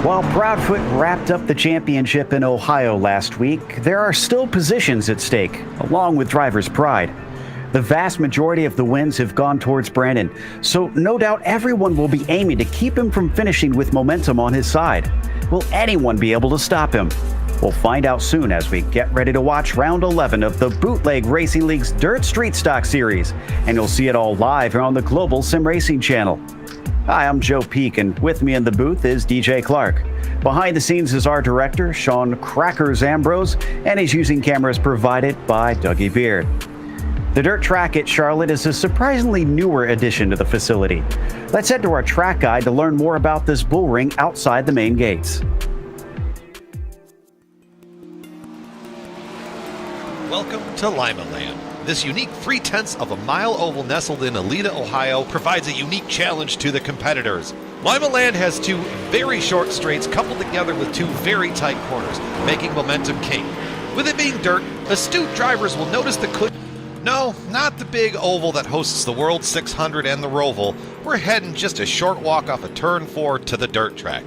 While Proudfoot wrapped up the championship in Ohio last week, there are still positions at stake, along with driver's pride. The vast majority of the wins have gone towards Brandon, so no doubt everyone will be aiming to keep him from finishing with momentum on his side. Will anyone be able to stop him? We'll find out soon as we get ready to watch round 11 of the Bootleg Racing League's Dirt Street Stock Series, and you'll see it all live here on the Global SimRacing Channel. Hi, I'm Joe Peak, and with me in the booth is DJ Clark. Behind the scenes is our director, Sean Crackers Ambrose, and he's using cameras provided by Dougie Beard. The dirt track at Charlotte is a surprisingly newer addition to the facility. Let's head to our track guide to learn more about this bull ring outside the main gates. Welcome to Lima Land. This unique 3/10 of a mile oval nestled in Aleta, Ohio provides a unique challenge to the competitors. Lima Land has two very short straights coupled together with two very tight corners, making momentum king. With it being dirt, astute drivers will notice the No, not the big oval that hosts the World 600 and the Roval. We're heading just a short walk off of Turn 4 to the dirt track.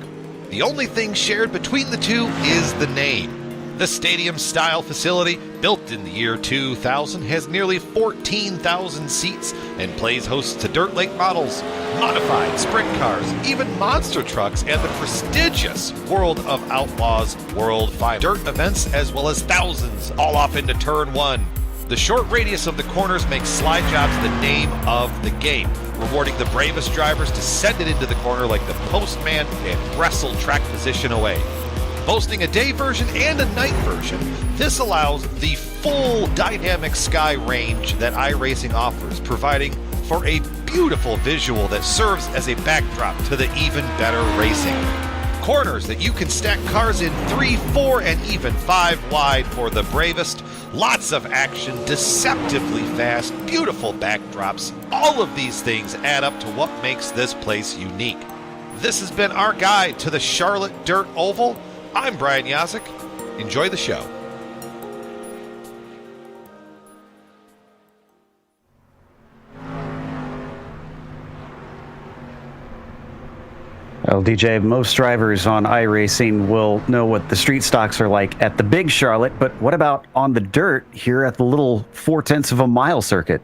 The only thing shared between the two is the name. The stadium-style facility, built in the year 2000, has nearly 14,000 seats and plays host to dirt lake models, modified sprint cars, even monster trucks, and the prestigious World of Outlaws World 5 dirt events, as well as thousands all off into Turn 1. The short radius of the corners makes slide jobs the name of the game, rewarding the bravest drivers to send it into the corner like the postman and wrestle track position away. Boasting a day version and a night version, this allows the full dynamic sky range that iRacing offers, providing for a beautiful visual that serves as a backdrop to the even better racing. Corners that you can stack cars in 3, 4, and even 5 wide for the bravest. Lots of action, deceptively fast, beautiful backdrops. All of these things add up to what makes this place unique. This has been our guide to the Charlotte Dirt Oval. I'm Brian Yazik. Enjoy the show. Well, DJ, most drivers on iRacing will know what the street stocks are like at the big Charlotte, but what about on the dirt here at the little 4/10 of a mile circuit?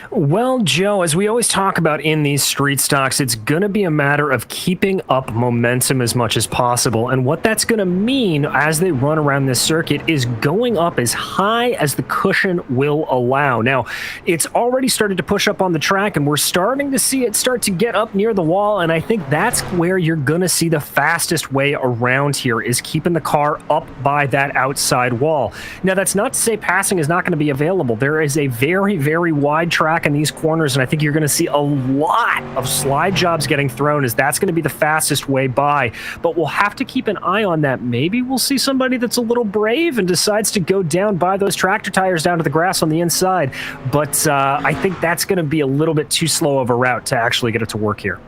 Well, Joe, as we always talk about in these street stocks, it's going to be a matter of keeping up momentum as much as possible. And what that's going to mean as they run around this circuit is going up as high as the cushion will allow. Now, it's already started to push up on the track, and we're starting to see it start to get up near the wall. And I think that's where you're going to see the fastest way around here is keeping the car up by that outside wall. Now, that's not to say passing is not going to be available. There is a very, very wide track in these corners, and I think you're going to see a lot of slide jobs getting thrown, as that's going to be the fastest way by. But we'll have to keep an eye on that. Maybe we'll see somebody that's a little brave and decides to go down by those tractor tires down to the grass on the inside. But I think that's going to be a little bit too slow of a route to actually get it to work here.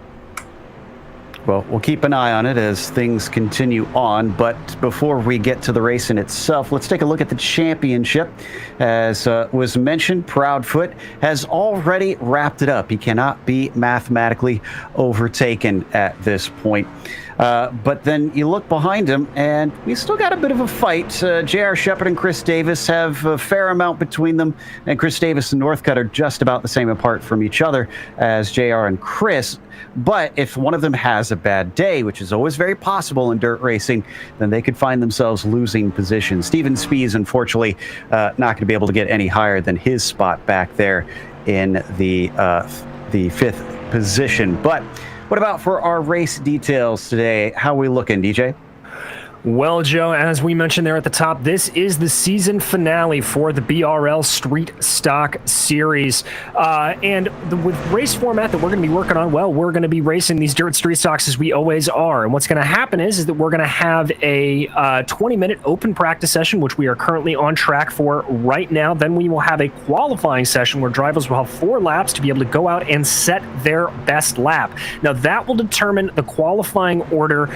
Well, we'll keep an eye on it as things continue on, but before we get to the race in itself, let's take a look at the championship. As was mentioned, Proudfoot has already wrapped it up. He cannot be mathematically overtaken at this point. But then you look behind him, and we still got a bit of a fight. J.R. Shepard and Chris Davis have a fair amount between them, and Chris Davis and Northcutt are just about the same apart from each other as J.R. and Chris. But if one of them has a bad day, which is always very possible in dirt racing, then they could find themselves losing position. Steven Spees, unfortunately, not going to be able to get any higher than his spot back there in the 5th position. But what about for our race details today? How are we looking, DJ? Well, Joe, as we mentioned there at the top, this is the season finale for the BRL Street Stock Series. And with race format that we're going to be working on, well, we're going to be racing these dirt street stocks as we always are. And what's going to happen is that we're going to have a 20-minute open practice session, which we are currently on track for right now. Then we will have a qualifying session where drivers will have 4 laps to be able to go out and set their best lap. Now, that will determine the qualifying order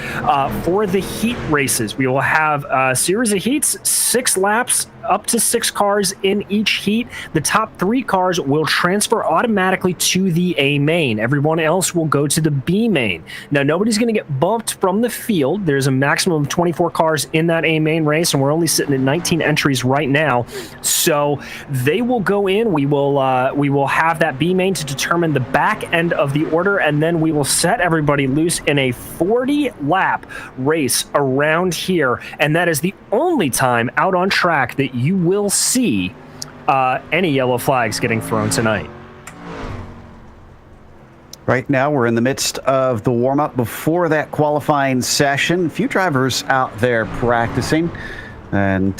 for the heat race. We will have a series of heats, 6 laps up to 6 cars in each heat. The top 3 cars will transfer automatically to the A main. Everyone else will go to the B main. Now, nobody's going to get bumped from the field. There's a maximum of 24 cars in that A main race, and we're only sitting at 19 entries right now. So they will go in. We will have that B main to determine the back end of the order, and then we will set everybody loose in a 40-lap race around here, and that is the only time out on track that you will see any yellow flags getting thrown tonight. Right now, we're in the midst of the warm-up before that qualifying session. A few drivers out there practicing and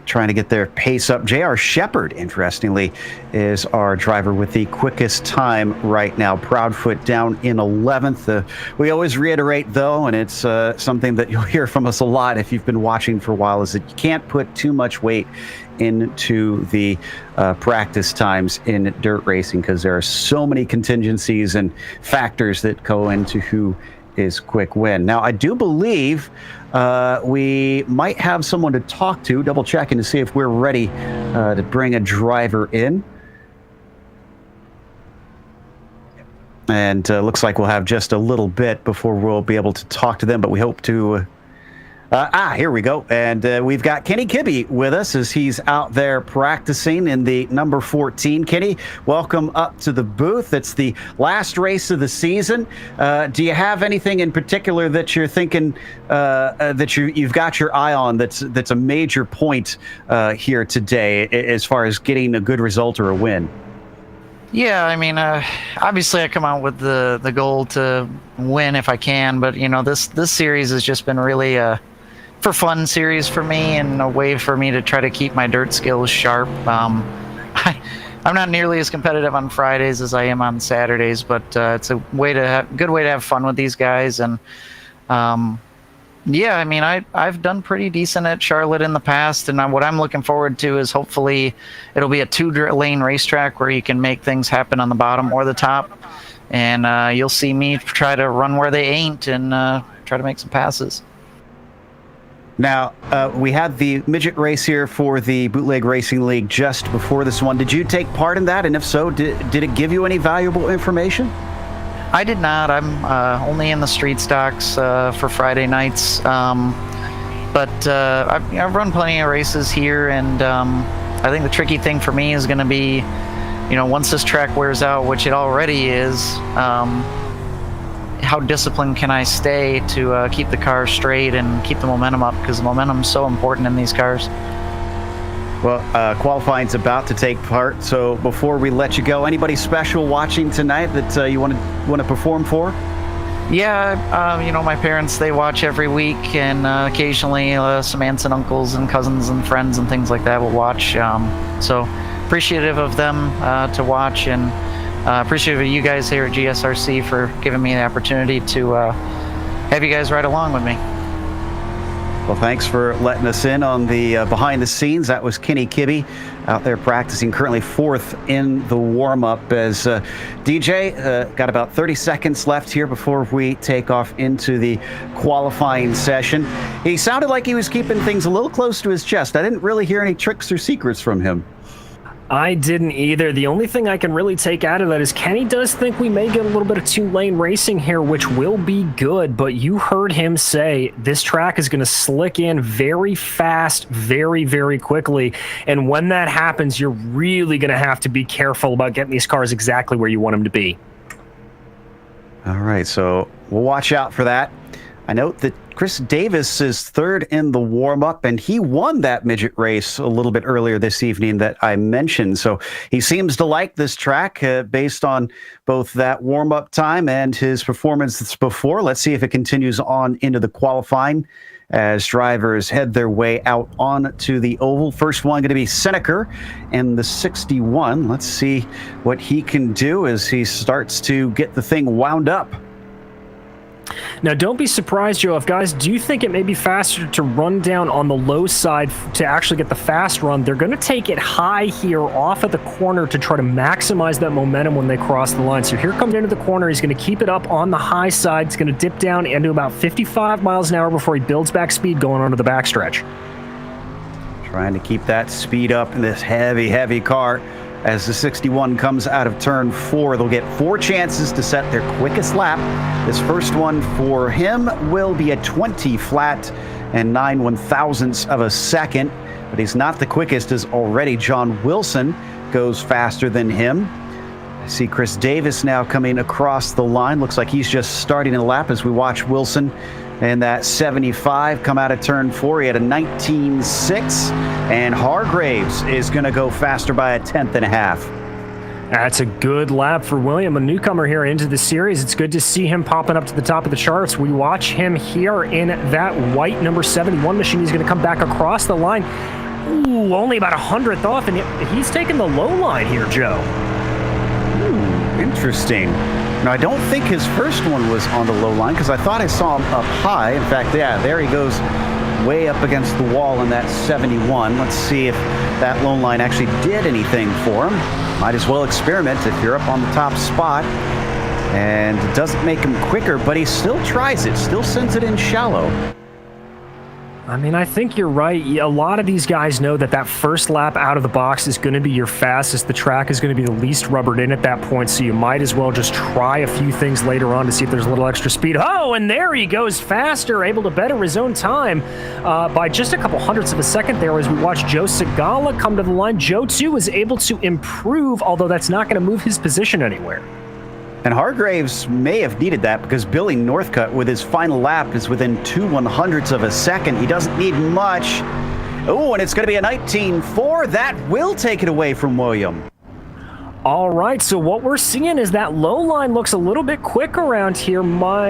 trying to get their pace up. J.R. Shepard, interestingly, is our driver with the quickest time right now. Proudfoot down in 11th. We always reiterate, though, and it's something that you'll hear from us a lot if you've been watching for a while, is that you can't put too much weight into the practice times in dirt racing, because there are so many contingencies and factors that go into who is quick win. Now, I do believe we might have someone to talk to, double checking to see if we're ready to bring a driver in. And looks like we'll have just a little bit before we'll be able to talk to them, but we hope to... here we go. And we've got Kenny Kibbe with us as he's out there practicing in the number 14. Kenny, welcome up to the booth. It's the last race of the season. Do you have anything in particular that you're thinking that you've got your eye on that's a major point here today as far as getting a good result or a win? Yeah, I mean, obviously I come out with the goal to win if I can, but this series has just been really for fun series for me, and a way for me to try to keep my dirt skills sharp. I'm not nearly as competitive on Fridays as I am on Saturdays, but it's a good way to have fun with these guys. And yeah, I mean, I've done pretty decent at Charlotte in the past, and what I'm looking forward to is hopefully it'll be a 2-lane racetrack where you can make things happen on the bottom or the top, and you'll see me try to run where they ain't and try to make some passes. Now, we had the midget race here for the Bootleg Racing League just before this one. Did you take part in that? And if so, did it give you any valuable information? I did not. I'm only in the street stocks for Friday nights. But I've run plenty of races here, and I think the tricky thing for me is going to be, once this track wears out, which it already is, how disciplined can I stay to keep the car straight and keep the momentum up, because the momentum is so important in these cars. Well, qualifying's about to take part, so before we let you go, anybody special watching tonight that you want to perform for? Yeah, my parents, they watch every week, and occasionally some aunts and uncles and cousins and friends and things like that will watch. So appreciative of them to watch, and appreciative of you guys here at GSRC for giving me the opportunity to have you guys ride along with me. Well, thanks for letting us in on the behind the scenes. That was Kenny Kibbe out there practicing, currently 4th in the warm-up. As DJ, got about 30 seconds left here before we take off into the qualifying session. He sounded like he was keeping things a little close to his chest. I didn't really hear any tricks or secrets from him. I didn't either. The only thing I can really take out of that is Kenny does think we may get a little bit of 2-lane racing here, which will be good, but you heard him say this track is going to slick in very fast, very, very quickly, and when that happens, you're really going to have to be careful about getting these cars exactly where you want them to be. All right, so we'll watch out for that. I note that Chris Davis is 3rd in the warm-up, and he won that midget race a little bit earlier this evening that I mentioned. So he seems to like this track based on both that warm-up time and his performance before. Let's see if it continues on into the qualifying as drivers head their way out onto the oval. First one going to be Seneca in the 61. Let's see what he can do as he starts to get the thing wound up. Now, don't be surprised, Joe, if guys do think it may be faster to run down on the low side to actually get the fast run. They're going to take it high here off at the corner to try to maximize that momentum when they cross the line. So here comes into the corner. He's going to keep it up on the high side. He's going to dip down into about 55 miles an hour before he builds back speed going onto the backstretch. trying to keep that speed up in this heavy, heavy car. As the 61 comes out of turn 4, they'll get 4 chances to set their quickest lap. This first one for him will be a 20 flat and 9 1/1000ths of a second. But he's not the quickest, as already John Wilson goes faster than him. I see Chris Davis now coming across the line. Looks like he's just starting a lap as we watch Wilson and that 75 come out of turn 4. He had a 19.6, and Hargraves is going to go faster by 1/10.5. That's a good lap for William, a newcomer here into the series. It's good to see him popping up to the top of the charts. We watch him here in that white number 71 machine. He's going to come back across the line. Ooh, only about 100th off, and he's taking the low line here, Joe. Ooh, interesting. Now, I don't think his first one was on the low line because I thought I saw him up high. In fact, yeah, there he goes way up against the wall in that 71. Let's see if that low line actually did anything for him. Might as well experiment if you're up on the top spot. And it doesn't make him quicker, but he still tries it, still sends it in shallow. I mean, I think you're right. A lot of these guys know that that first lap out of the box is going to be your fastest. The track is going to be the least rubbered in at that point, so you might as well just try a few things later on to see if there's a little extra speed. Oh, and there he goes faster, able to better his own time by just a couple hundredths of a second there as we watch Joe Segala come to the line. Joe, too, was able to improve, although that's not going to move his position anywhere. And Hargraves may have needed that because Billy Northcutt, with his final lap, is within 2 100ths of a second. He doesn't need much. Oh, and it's going to be a 19.4. That will take it away from William. All right, so what we're seeing is that low line looks a little bit quick around here.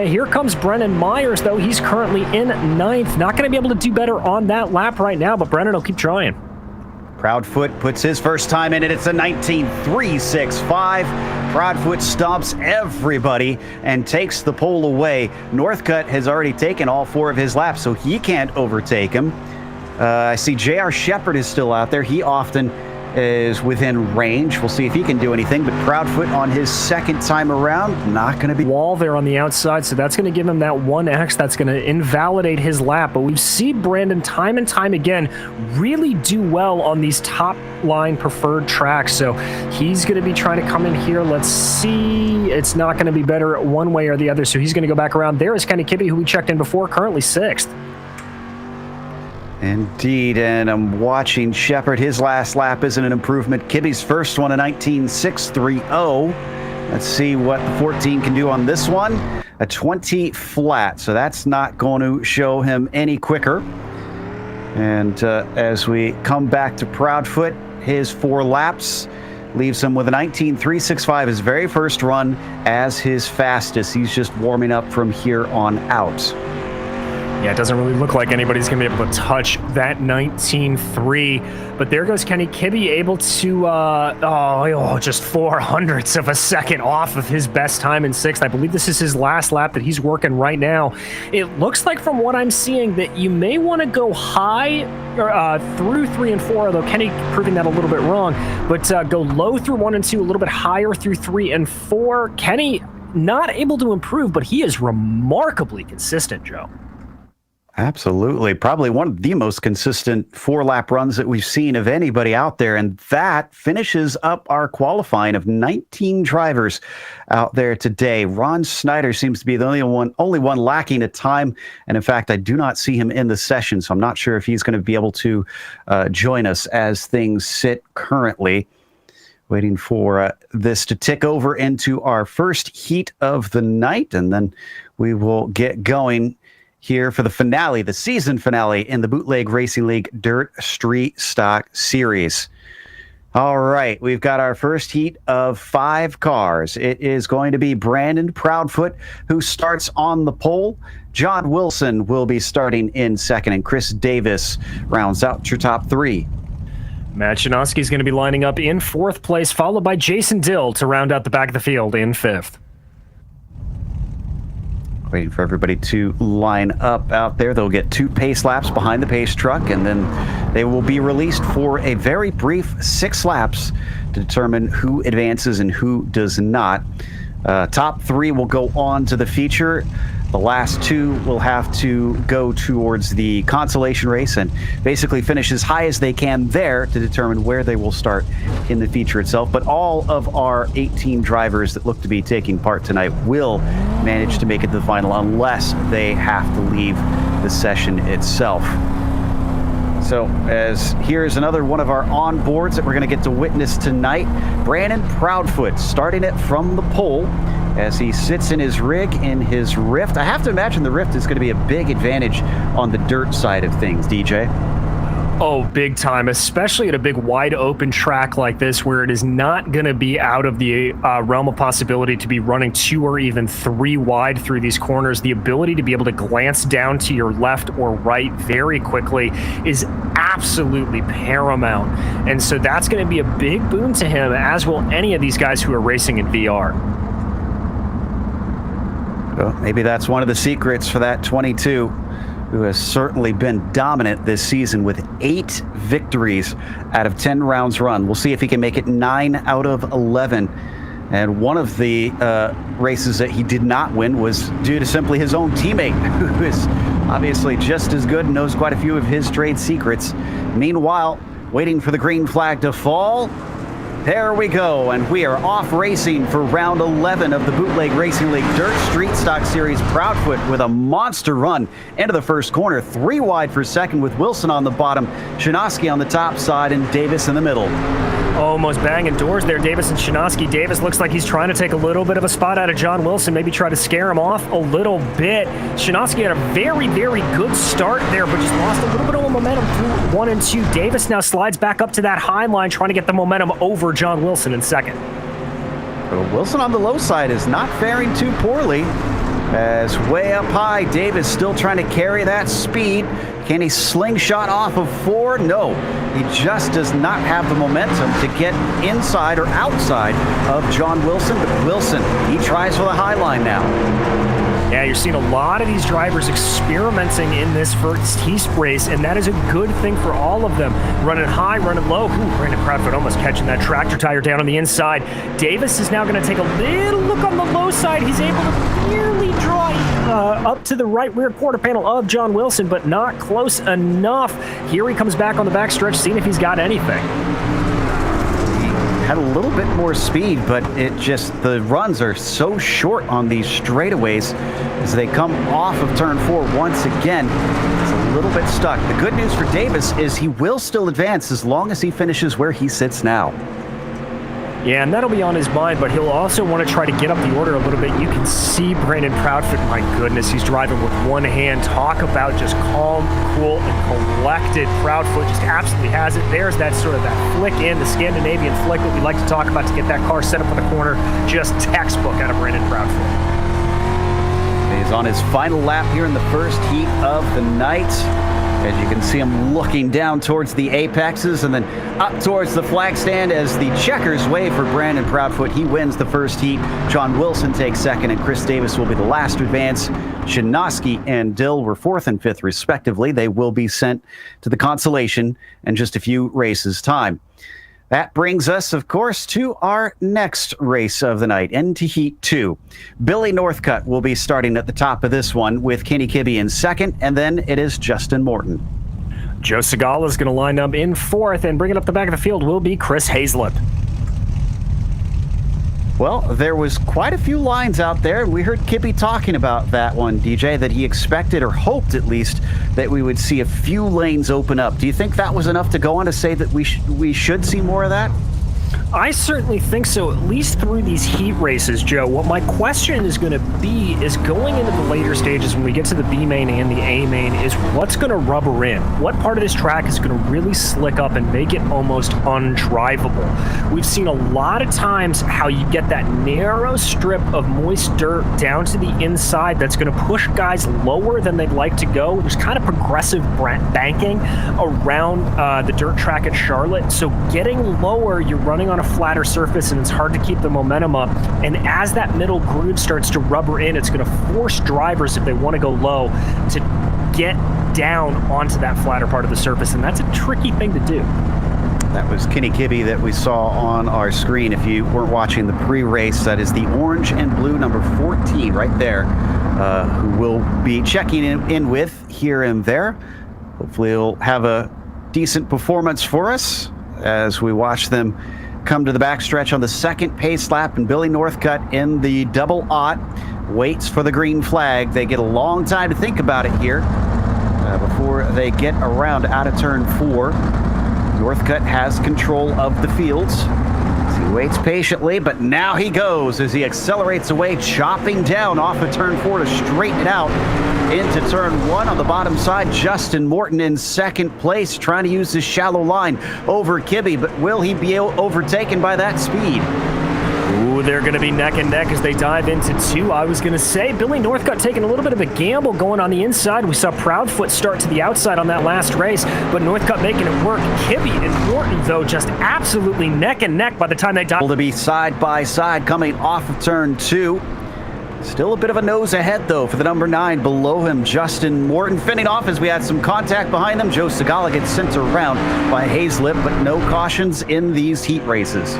Here comes Brennan Myers, though. He's currently in 9th. Not going to be able to do better on that lap right now, but Brennan will keep trying. Proudfoot puts his first time in it. It's a 19.365. Proudfoot stomps everybody and takes the pole away. Northcutt has already taken all 4 of his laps, so he can't overtake him. I see J.R. Shepard is still out there. He often is within range. We'll see if he can do anything, but Proudfoot on his second time around, not going to be... Wall there on the outside, so that's going to give him that 1X. That's going to invalidate his lap, but we see Brandon time and time again really do well on these top line preferred tracks, so he's going to be trying to come in here. Let's see. It's not going to be better one way or the other, so he's going to go back around. There is Kenny Kibbe, who we checked in before, currently 6th. Indeed, and I'm watching Shepard. His last lap isn't an improvement. Kibbe's first one, a 19.630. Let's see what the 14 can do on this one. A 20 flat, so that's not going to show him any quicker. And as we come back to Proudfoot, his 4 laps leaves him with a 19.365, his very first run as his fastest. He's just warming up from here on out. Yeah, it doesn't really look like anybody's going to be able to touch that 19.3. But there goes Kenny Kibbe, able to, just 400ths of a second off of his best time in 6th. I believe this is his last lap that he's working right now. It looks like from what I'm seeing that you may want to go high through 3 and 4, although Kenny proving that a little bit wrong. But go low through 1 and 2, a little bit higher through 3 and 4. Kenny not able to improve, but he is remarkably consistent, Joe. Absolutely. Probably one of the most consistent 4-lap runs that we've seen of anybody out there. And that finishes up our qualifying of 19 drivers out there today. Ron Snyder seems to be the only one lacking a time. And in fact, I do not see him in the session, so I'm not sure if he's going to be able to join us as things sit currently. Waiting for this to tick over into our first heat of the night, and then we will get going here for the finale, the season finale in the Bootleg Racing League Dirt Street Stock Series. All right, we've got our first heat of 5 cars. It is going to be Brandon Proudfoot who starts on the pole. John Wilson will be starting in second, and Chris Davis rounds out your top 3. Matt Chinoski is going to be lining up in 4th place, followed by Jason Dill to round out the back of the field in 5th. Waiting for everybody to line up out there. They'll get 2 pace laps behind the pace truck, and then they will be released for a very brief 6 laps to determine who advances and who does not. Top 3 will go on to the feature. The last 2 will have to go towards the consolation race and basically finish as high as they can there to determine where they will start in the feature itself. But all of our 18 drivers that look to be taking part tonight will manage to make it to the final unless they have to leave the session itself. So as here's another one of our onboards that we're going to get to witness tonight. Brandon Proudfoot starting it from the pole as he sits in his rig in his Rift. I have to imagine the Rift is going to be a big advantage on the dirt side of things, DJ. Oh, big time, especially at a big wide open track like this where it is not going to be out of the realm of possibility to be running 2 or even 3 wide through these corners. The ability to be able to glance down to your left or right very quickly is absolutely paramount. And so that's going to be a big boon to him, as will any of these guys who are racing in VR. Well, maybe that's one of the secrets for that 22, who has certainly been dominant this season with 8 victories out of 10 rounds run. We'll see if he can make it 9 out of 11. And one of the races that he did not win was due to simply his own teammate, who is obviously just as good and knows quite a few of his trade secrets. Meanwhile, waiting for the green flag to fall. There we go, and we are off racing for round 11 of the Bootleg Racing League Dirt Street Stock Series. Proudfoot with a monster run into the first corner, 3 wide for second with Wilson on the bottom, Shinoski on the top side, and Davis in the middle. Almost banging doors there, Davis and Shinoski. Davis looks like he's trying to take a little bit of a spot out of John Wilson, maybe try to scare him off a little bit. Shinoski had a very, very good start there, but just lost a little bit of momentum through 1 and 2. Davis now slides back up to that high line, trying to get the momentum over John Wilson in second. Wilson on the low side is not faring too poorly, as way up high, Davis still trying to carry that speed. Can he slingshot off of 4? No, he just does not have the momentum to get inside or outside of John Wilson. But Wilson, he tries for the high line now. Yeah, you're seeing a lot of these drivers experimenting in this first heat race, and that is a good thing for all of them. Running high, running low. Ooh, Brandon Proudfoot almost catching that tractor tire down on the inside. Davis is now going to take a little look on the low side. He's able to nearly draw up to the right rear quarter panel of John Wilson, but not close enough. Here he comes back on the backstretch, seeing if he's got anything. Had a little bit more speed, but the runs are so short on these straightaways as they come off of turn 4 once again. It's a little bit stuck. The good news for Davis is he will still advance as long as he finishes where he sits now. Yeah, and that'll be on his mind, but he'll also want to try to get up the order a little bit. You can see Brandon Proudfoot, my goodness, he's driving with one hand. Talk about just calm, cool, and collected. Proudfoot just absolutely has it. There's that sort of that flick in, the Scandinavian flick that we like to talk about to get that car set up for the corner. Just textbook out of Brandon Proudfoot. He's on his final lap here in the first heat of the night. As you can see him looking down towards the apexes and then up towards the flag stand as the checkers wave for Brandon Proudfoot. He wins the first heat. John Wilson takes second, and Chris Davis will be the last to advance. Shinoski and Dill were 4th and 5th, respectively. They will be sent to the consolation in just a few races' time. That brings us, of course, to our next race of the night, into Heat 2. Billy Northcutt will be starting at the top of this one with Kenny Kibbe in second, and then it is Justin Morton. Joe Segala is going to line up in 4th, and bringing up the back of the field will be Chris Hazlett. Well, there was quite a few lines out there. We heard Kibbe talking about that one, DJ, that he expected, or hoped at least, that we would see a few lanes open up. Do you think that was enough to go on to say that we should see more of that? I certainly think so, at least through these heat races, Joe. What my question is going to be is going into the later stages when we get to the B main and the A main is what's going to rubber in? What part of this track is going to really slick up and make it almost undrivable? We've seen a lot of times how you get that narrow strip of moist dirt down to the inside that's going to push guys lower than they'd like to go. There's kind of progressive banking around the dirt track at Charlotte. So getting lower, you're running on a flatter surface and it's hard to keep the momentum up, and as that middle groove starts to rubber in, it's going to force drivers, if they want to go low, to get down onto that flatter part of the surface, and that's a tricky thing to do. That was Kenny Kibbe that we saw on our screen. If you weren't watching the pre-race, that is the orange and blue number 14 right there, who we'll be checking in with here and there. Hopefully he'll have a decent performance for us as we watch them come to the backstretch on the second pace lap, and Billy Northcutt in the double aught waits for the green flag. They get a long time to think about it here before they get around out of turn 4. Northcutt has control of the fields. He waits patiently, but now he goes as he accelerates away, chopping down off of turn 4 to straighten it out into turn 1 on the bottom side. Justin Morton in second place, trying to use this shallow line over Kibbe, but will he be overtaken by that speed? Ooh, they're going to be neck and neck as they dive into 2. I was going to say, Billy Northcutt taking a little bit of a gamble going on the inside. We saw Proudfoot start to the outside on that last race, but Northcutt making it work. Kibbe and Morton, though, just absolutely neck and neck by the time they dive. Able to be side by side coming off of turn 2. Still a bit of a nose ahead, though, for the number 9. Below him, Justin Morton fending off as we had some contact behind them. Joe Segala gets sent around by Hazlip, but no cautions in these heat races.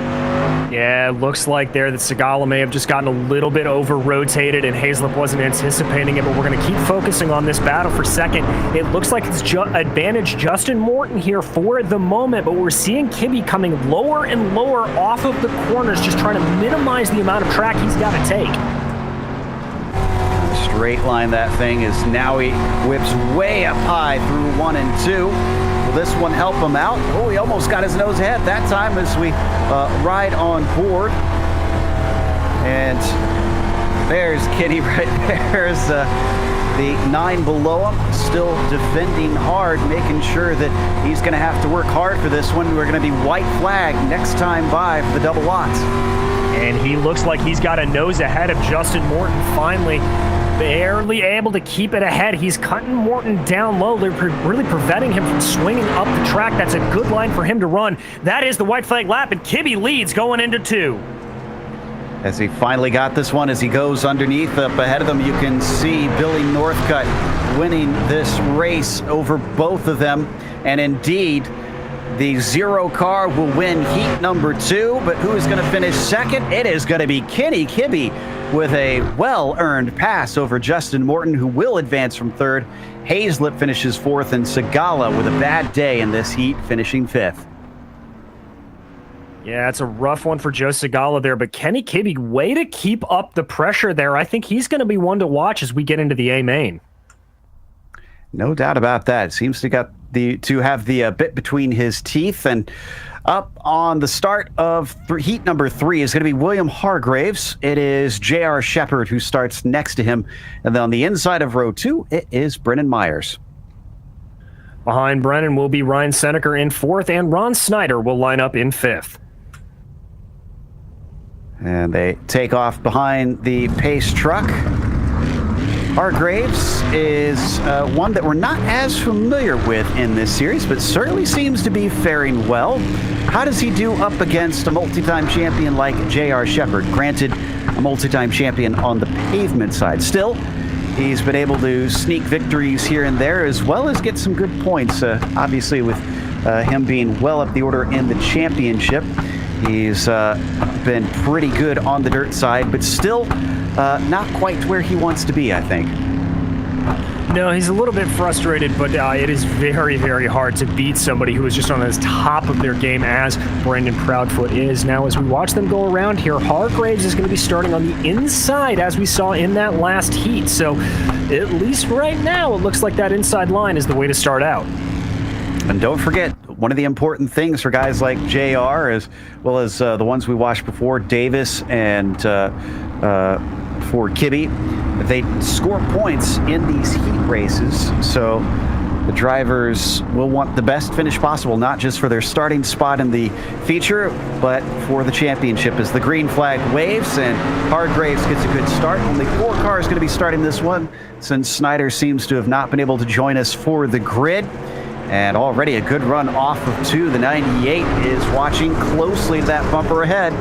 Yeah, it looks like there that Segala may have just gotten a little bit over-rotated and Hazlip wasn't anticipating it, but we're going to keep focusing on this battle for second. It looks like it's advantage Justin Morton here for the moment, but we're seeing Kibbe coming lower and lower off of the corners, just trying to minimize the amount of track he's got to take. Straight line that thing is now he whips way up high through 1 and 2. Will this one help him out? Oh, he almost got his nose ahead that time as we ride on board. And there's Kenny right there. There's the 9 below him, still defending hard, making sure that he's going to have to work hard for this one. We're going to be white flag next time by for the double lots. And he looks like he's got a nose ahead of Justin Morton finally. Barely able to keep it ahead. He's cutting Morton down low. They're really preventing him from swinging up the track. That's a good line for him to run. That is the white flag lap, and Kibbe leads going into 2. As he finally got this one, as he goes underneath up ahead of them, you can see Billy Northcutt winning this race over both of them. And indeed, the 0 car will win heat number 2, but who is going to finish second? It is going to be Kenny Kibbe with a well-earned pass over Justin Morton, who will advance from 3rd. Hazlip finishes 4th, and Segala with a bad day in this heat, finishing 5th. Yeah, it's a rough one for Joe Segala there, but Kenny Kibbe, way to keep up the pressure there. I think he's going to be one to watch as we get into the A main. No doubt about that. Seems to have the bit between his teeth. And up on the start of heat number 3 is going to be William Hargraves. It is J.R. Shepard who starts next to him. And then on the inside of row 2, it is Brennan Myers. Behind Brennan will be Ryan Seneker in 4th, and Ron Snyder will line up in 5th. And they take off behind the pace truck. Hargraves is one that we're not as familiar with in this series, but certainly seems to be faring well. How does he do up against a multi-time champion like J.R. Shepard? Granted, a multi-time champion on the pavement side. Still, he's been able to sneak victories here and there, as well as get some good points, obviously with him being well up the order in the championship. He's been pretty good on the dirt side, but still not quite where he wants to be, I think. No, he's a little bit frustrated, but it is very, very hard to beat somebody who is just on the top of their game as Brandon Proudfoot is. Now, as we watch them go around here, Hargraves is going to be starting on the inside, as we saw in that last heat. So, at least right now, it looks like that inside line is the way to start out. And don't forget, one of the important things for guys like JR, as well as the ones we watched before, Davis and for Kibbe, they score points in these heat races. So the drivers will want the best finish possible, not just for their starting spot in the feature, but for the championship as the green flag waves and Hargraves gets a good start. Only 4 cars going to be starting this one since Snyder seems to have not been able to join us for the grid. And already a good run off of 2. The 98 is watching closely that bumper ahead.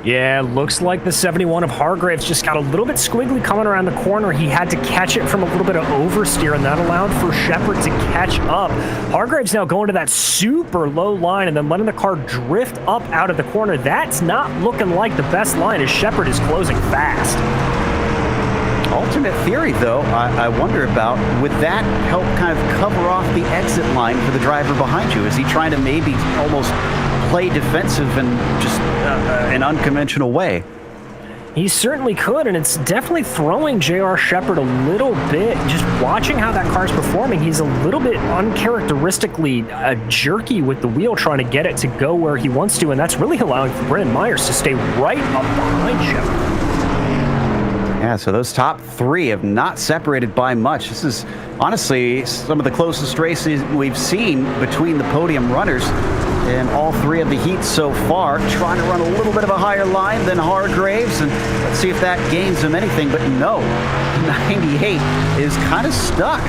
Yeah, looks like the 71 of Hargraves just got a little bit squiggly coming around the corner. He had to catch it from a little bit of oversteer, and that allowed for Shepard to catch up. Hargraves now going to that super low line and then letting the car drift up out of the corner. That's not looking like the best line as Shepard is closing fast. Alternate theory, though, I wonder about, would that help kind of cover off the exit line for the driver behind you? Is he trying to maybe almost play defensive in just an unconventional way? He certainly could, and it's definitely throwing J.R. Shepard a little bit. Just watching how that car's performing, he's a little bit uncharacteristically jerky with the wheel, trying to get it to go where he wants to, and that's really allowing for Brennan Myers to stay right up behind Shepard. Yeah, so those top three have not separated by much. This is honestly some of the closest races we've seen between the podium runners in all three of the heats so far. Trying to run a little bit of a higher line than Hargraves, and let's see if that gains him anything, but no. 98 is kind of stuck.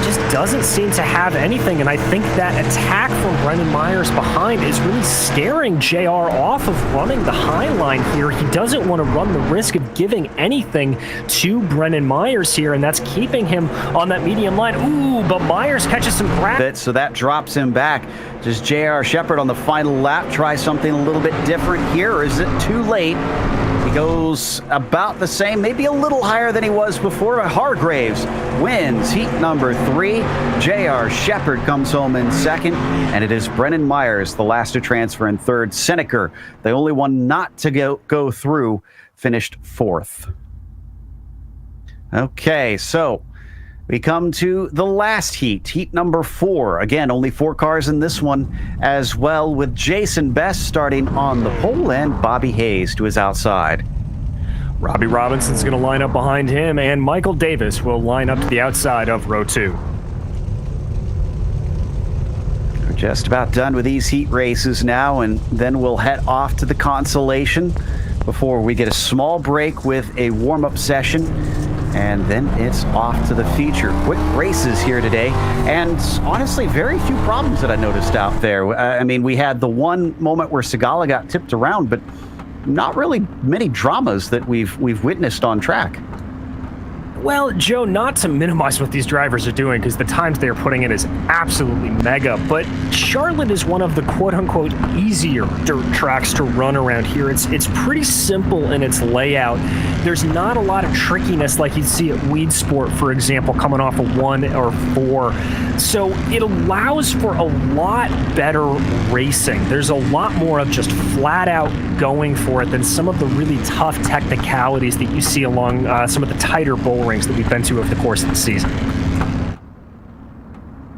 Just doesn't seem to have anything, and I think that attack from Brendan Myers behind is really scaring JR off of running the high line here. He doesn't want to run the risk of giving anything to Brendan Myers here, and that's keeping him on that medium line. Ooh, but Myers catches some crap. So that drops him back. Does JR Shepard on the final lap try something a little bit different here, or is it too late? He goes about the same, maybe a little higher than he was before. Hargraves wins heat number 3. J.R. Shepard comes home in second, and it is Brennan Myers, the last to transfer, in third. Seneker, the only one not to go through, finished fourth. Okay, so we come to the last heat, heat number 4. Again, only 4 cars in this one as well, with Jason Best starting on the pole and Bobby Hayes to his outside. Robbie Robinson's going to line up behind him, and Michael Davis will line up to the outside of row 2. We're just about done with these heat races now, and then we'll head off to the consolation before we get a small break with a warm-up session. And then it's off to the feature. Quick races here today. And honestly, very few problems that I noticed out there. I mean, we had the one moment where Segala got tipped around, but not really many dramas that we've witnessed on track. Well, Joe, not to minimize what these drivers are doing, because the times they are putting in is absolutely mega, but Charlotte is one of the quote-unquote easier dirt tracks to run around here. It's pretty simple in its layout. There's not a lot of trickiness like you'd see at Weed Sport, for example, coming off of 1 or 4. So it allows for a lot better racing. There's a lot more of just flat out going for it than some of the really tough technicalities that you see along some of the tighter bull rings that we've been to over the course of the season.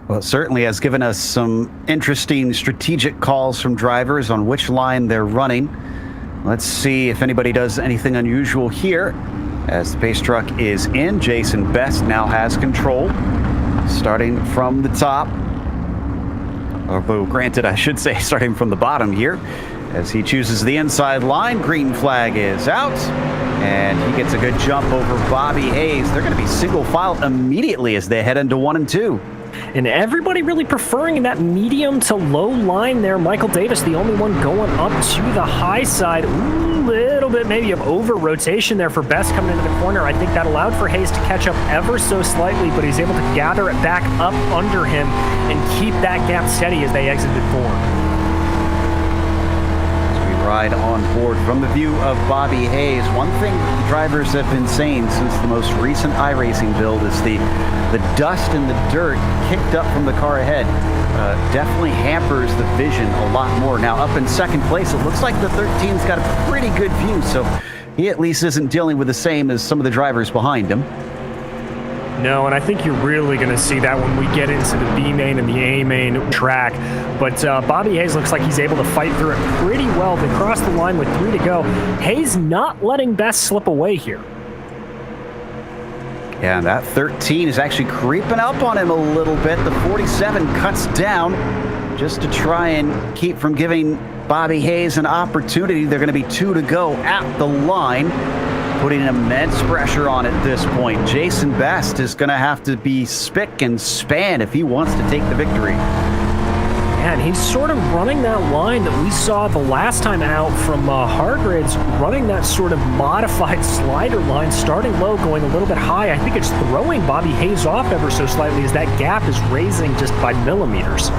Well, it certainly has given us some interesting strategic calls from drivers on which line they're running. Let's see if anybody does anything unusual here. As the pace truck is in, Jason Best now has control, starting from the top. Although, granted, I should say starting from the bottom here, as he chooses the inside line. Green flag is out, and he gets a good jump over Bobby Hayes. They're going to be single file immediately as they head into 1 and 2. And everybody really preferring that medium to low line there. Michael Davis, the only one going up to the high side. Ooh, little bit maybe of over rotation there for Best coming into the corner. I think that allowed for Hayes to catch up ever so slightly, but he's able to gather it back up under him and keep that gap steady as they exited 4. Ride on board from the view of Bobby Hayes. One thing drivers have been saying since the most recent iRacing build is the dust and the dirt kicked up from the car ahead definitely hampers the vision a lot more. Now up in second place, it looks like the 13's got a pretty good view, so he at least isn't dealing with the same as some of the drivers behind him. No, and I think you're really going to see that when we get into the B main and the A main track. But Bobby Hayes looks like he's able to fight through it pretty well. They cross the line with 3 to go. Hayes not letting Best slip away here. Yeah, that 13 is actually creeping up on him a little bit. The 47 cuts down just to try and keep from giving Bobby Hayes an opportunity. They're going to be 2 to go at the line, putting immense pressure on at this point. Jason Best is going to have to be spick and span if he wants to take the victory. again. He's sort of running that line that we saw the last time out from Hargreaves, running that sort of modified slider line, starting low, going a little bit high. I think it's throwing Bobby Hayes off ever so slightly as that gap is raising just by millimeters.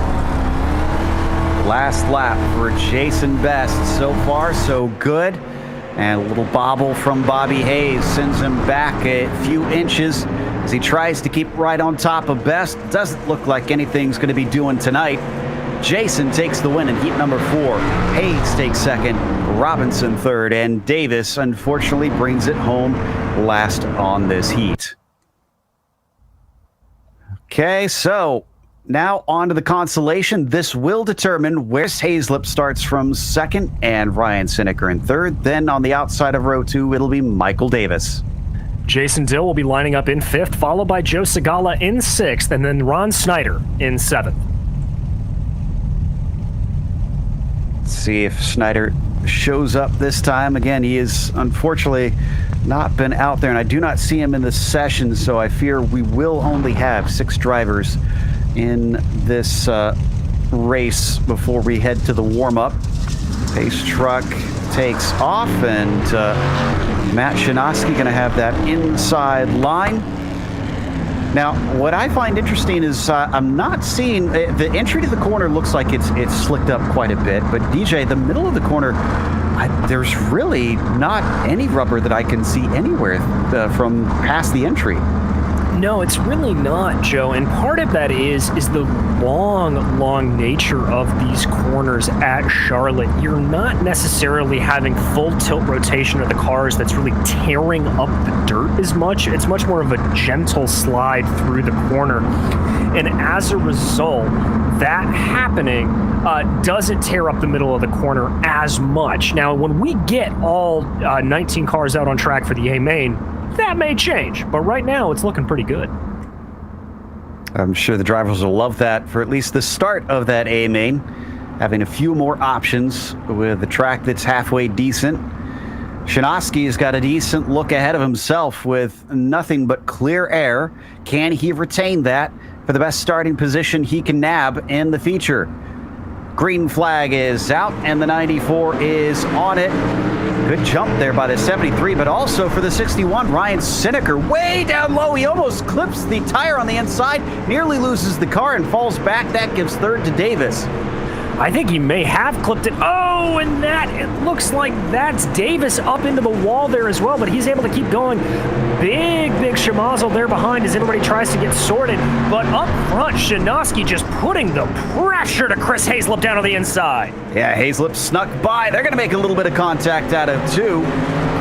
Last lap for Jason Best. So far, so good. And a little bobble from Bobby Hayes sends him back a few inches as he tries to keep right on top of Best. Doesn't look like anything's going to be doing tonight. Jason takes the win in heat number 4. Hayes takes second, Robinson third, and Davis unfortunately brings it home last on this heat. Okay, so now on to the consolation. This will determine where Hazlip starts from second and Ryan Sineker in third. Then on the outside of row 2, it'll be Michael Davis. Jason Dill will be lining up in 5th, followed by Joe Segala in 6th, and then Ron Snyder in 7th. Let's see if Snyder shows up this time. Again, he is unfortunately not been out there, and I do not see him in the session, so I fear we will only have 6 drivers in this race before we head to the warm-up. Pace truck takes off, and Matt Shanoski going to have that inside line. Now, what I find interesting is I'm not seeing the entry to the corner. Looks like it's slicked up quite a bit, but DJ, the middle of the corner, there's really not any rubber that I can see anywhere from past the entry. No, it's really not, Joe, and part of that is the long nature of these corners at Charlotte. You're not necessarily having full tilt rotation of the cars that's really tearing up the dirt as much. It's much more of a gentle slide through the corner, and as a result, that happening doesn't tear up the middle of the corner as much. Now, when we get all 19 cars out on track for the A-Main, that may change, but right now it's looking pretty good. I'm sure the drivers will love that for at least the start of that A-Main, having a few more options with the track that's halfway decent. Shanoski's got a decent look ahead of himself with nothing but clear air. Can he retain that for the best starting position he can nab in the feature? Green flag is out, and the 94 is on it. Good jump there by the 73, but also for the 61, Ryan Sineker way down low. He almost clips the tire on the inside, nearly loses the car and falls back. That gives third to Davis. I think he may have clipped it. Oh, and it looks like that's Davis up into the wall there as well, but he's able to keep going. Big shamazzle there behind as everybody tries to get sorted. But up front, Shanoski just putting the pressure to Chris Hazlip down on the inside. Yeah, Hazlip snuck by. They're going to make a little bit of contact out of 2.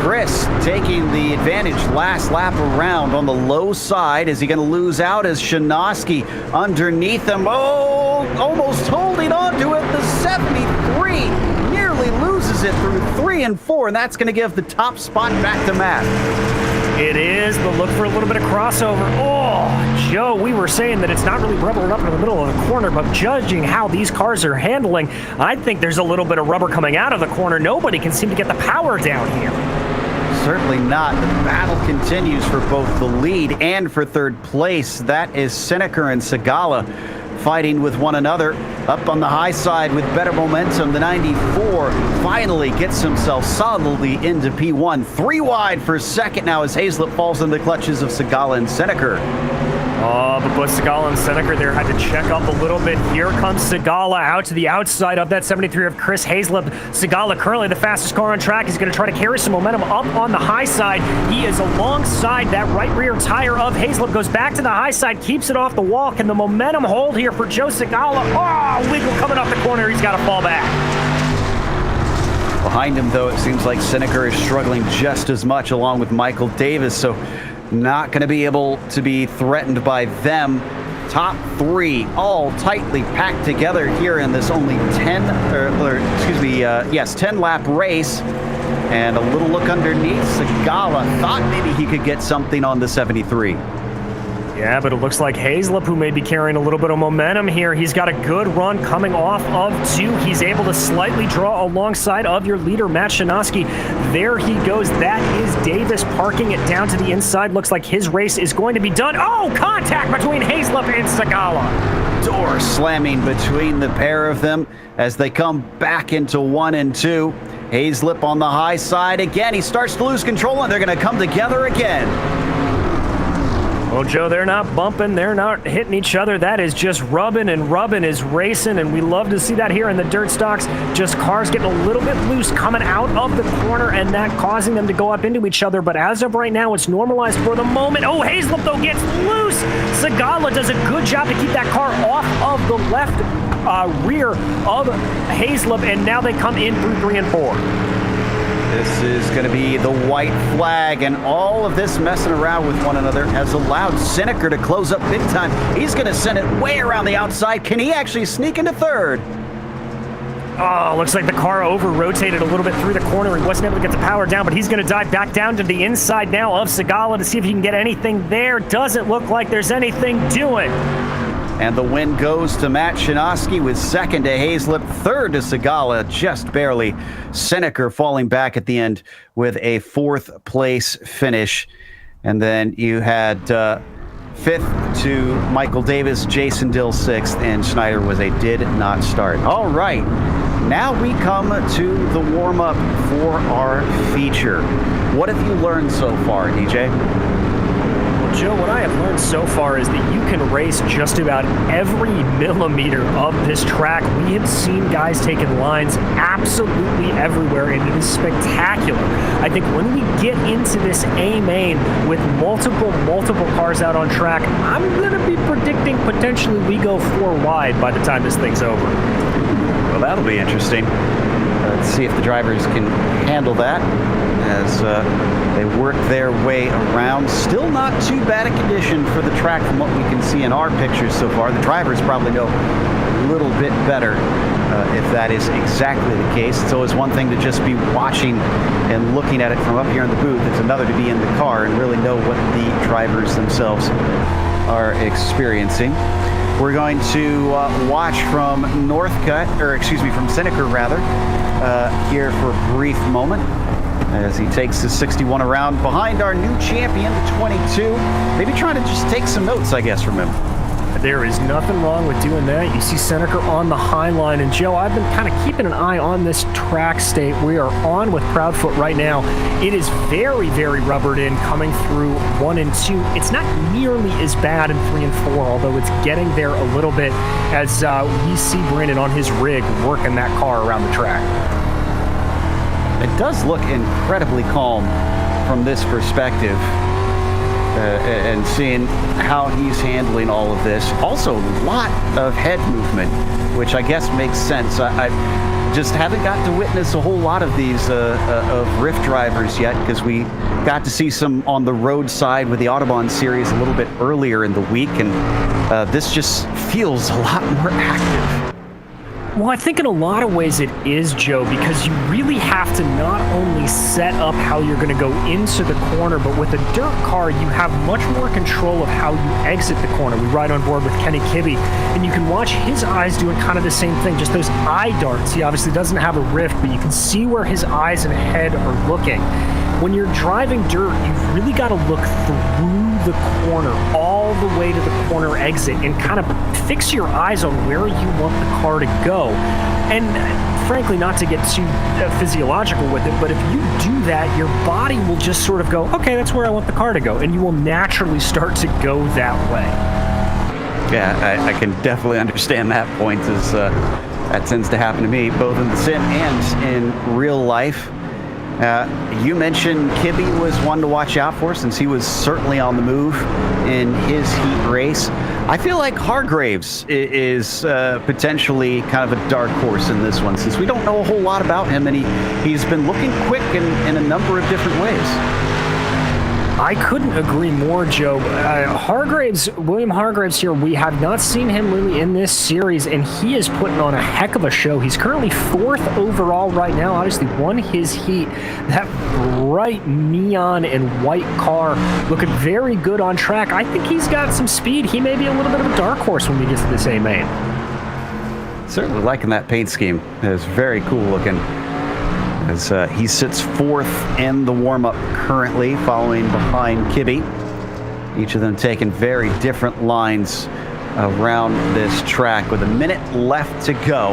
Chris taking the advantage last lap around on the low side. Is he going to lose out as Shanoski underneath him? Oh, almost holding on to it. The 73 nearly loses it through 3 and 4, and that's going to give the top spot back to Matt. It is, but look for a little bit of crossover. Oh, Joe, we were saying that it's not really rubbering up in the middle of the corner, but judging how these cars are handling, I think there's a little bit of rubber coming out of the corner. Nobody can seem to get the power down here. Certainly not. The battle continues for both the lead and for third place. That is Sineker and Segala fighting with one another. Up on the high side with better momentum, the 94 finally gets himself solidly into P1. 3 wide for second now as Hazlip falls in the clutches of Segala and Sineker. Oh, but both Segala and Sineker there had to check up a little bit. Here comes Segala out to the outside of that 73 of Chris Hazlip. Segala currently the fastest car on track. He's going to try to carry some momentum up on the high side. He is alongside that right rear tire of Hazlip. Goes back to the high side, keeps it off the wall. Can the momentum hold here for Joe Segala? Oh, wiggle coming off the corner. He's got to fall back. Behind him, though, it seems like Sineker is struggling just as much along with Michael Davis, so not going to be able to be threatened by them. Top 3 all tightly packed together here in this only 10 lap race. And a little look underneath. Segala thought maybe he could get something on the 73. Yeah, but it looks like Hazlip, who may be carrying a little bit of momentum here, he's got a good run coming off of 2. He's able to slightly draw alongside of your leader, Matt Shanoski. There he goes. That is Davis parking it down to the inside. Looks like his race is going to be done. Oh, contact between Hazlip and Segala. door slamming between the pair of them as they come back into 1 and 2. Hazlip on the high side again. He starts to lose control, and they're going to come together again. Well, Joe, they're not bumping. They're not hitting each other. That is just rubbing, and rubbing is racing, and we love to see that here in the dirt stocks. Just cars getting a little bit loose coming out of the corner, and that causing them to go up into each other. But as of right now, it's normalized for the moment. Oh, Hazlip, though, gets loose. Sagala does a good job to keep that car off of the left rear of Hazlip, and now they come in through 3 and 4. This is going to be the white flag, and all of this messing around with one another has allowed Seneca to close up big time. He's going to send it way around the outside. Can he actually sneak into third? Oh, looks like the car over-rotated a little bit through the corner. He wasn't able to get the power down, but he's going to dive back down to the inside now of Sagala to see if he can get anything there. Doesn't look like there's anything doing. And the win goes to Matt Shinoski with second to Hazlip, third to Sagala, just barely. Seneca falling back at the end with a 4th place finish. And then you had 5th to Michael Davis, Jason Dill 6th, and Schneider was a did not start. All right, now we come to the warm-up for our feature. What have you learned so far, DJ? Joe, what I have learned so far is that you can race just about every millimeter of this track. We have seen guys taking lines absolutely everywhere, and it is spectacular. I think when we get into this A main with multiple cars out on track, I'm going to be predicting potentially we go 4 wide by the time this thing's over. Well, that'll be interesting. Let's see if the drivers can handle that as they work their way around. Still not too bad a condition for the track from what we can see in our pictures so far. The drivers probably know a little bit better if that is exactly the case. It's always one thing to just be watching and looking at it from up here in the booth. It's another to be in the car and really know what the drivers themselves are experiencing. We're going to watch from from Seneca rather, here for a brief moment as he takes his 61 around behind our new champion, the 22. Maybe trying to just take some notes, I guess, from him. There is nothing wrong with doing that. You see Seneca on the high line. And Joe, I've been kind of keeping an eye on this track state. We are on with Proudfoot right now. It is very, very rubbered in coming through 1 and 2. It's not nearly as bad in 3 and 4, although it's getting there a little bit as we see Brandon on his rig working that car around the track. It does look incredibly calm from this perspective. And seeing how he's handling all of this. Also, a lot of head movement, which I guess makes sense. I just haven't got to witness a whole lot of these of Rift drivers yet, because we got to see some on the roadside with the Autobahn series a little bit earlier in the week, and this just feels a lot more active. Well, I think in a lot of ways it is, Joe, because you really have to not only set up how you're going to go into the corner, but with a dirt car, you have much more control of how you exit the corner. We ride on board with Kenny Kibbe, and you can watch his eyes doing kind of the same thing, just those eye darts. He obviously doesn't have a Rift, but you can see where his eyes and head are looking. When you're driving dirt, you've really got to look through the corner, all the way to the corner exit, and kind of fix your eyes on where you want the car to go. And frankly, not to get too physiological with it, but if you do that, your body will just sort of go, okay, that's where I want the car to go, and you will naturally start to go that way. Yeah, I can definitely understand that point, as that tends to happen to me, both in the sim and in real life. You mentioned Kibbe was one to watch out for, since he was certainly on the move in his heat race. I feel like Hargraves is potentially kind of a dark horse in this one, since we don't know a whole lot about him, and he's been looking quick in a number of different ways. I couldn't agree more, Joe. William Hargraves here, we have not seen him really in this series, and he is putting on a heck of a show. He's currently 4th overall right now, obviously won his heat. That bright neon and white car looking very good on track. I think he's got some speed. He may be a little bit of a dark horse when we get to this A main. Certainly liking that paint scheme. It's very cool looking. As he sits 4th in the warm-up currently, following behind Kibbe. Each of them taking very different lines around this track with a minute left to go.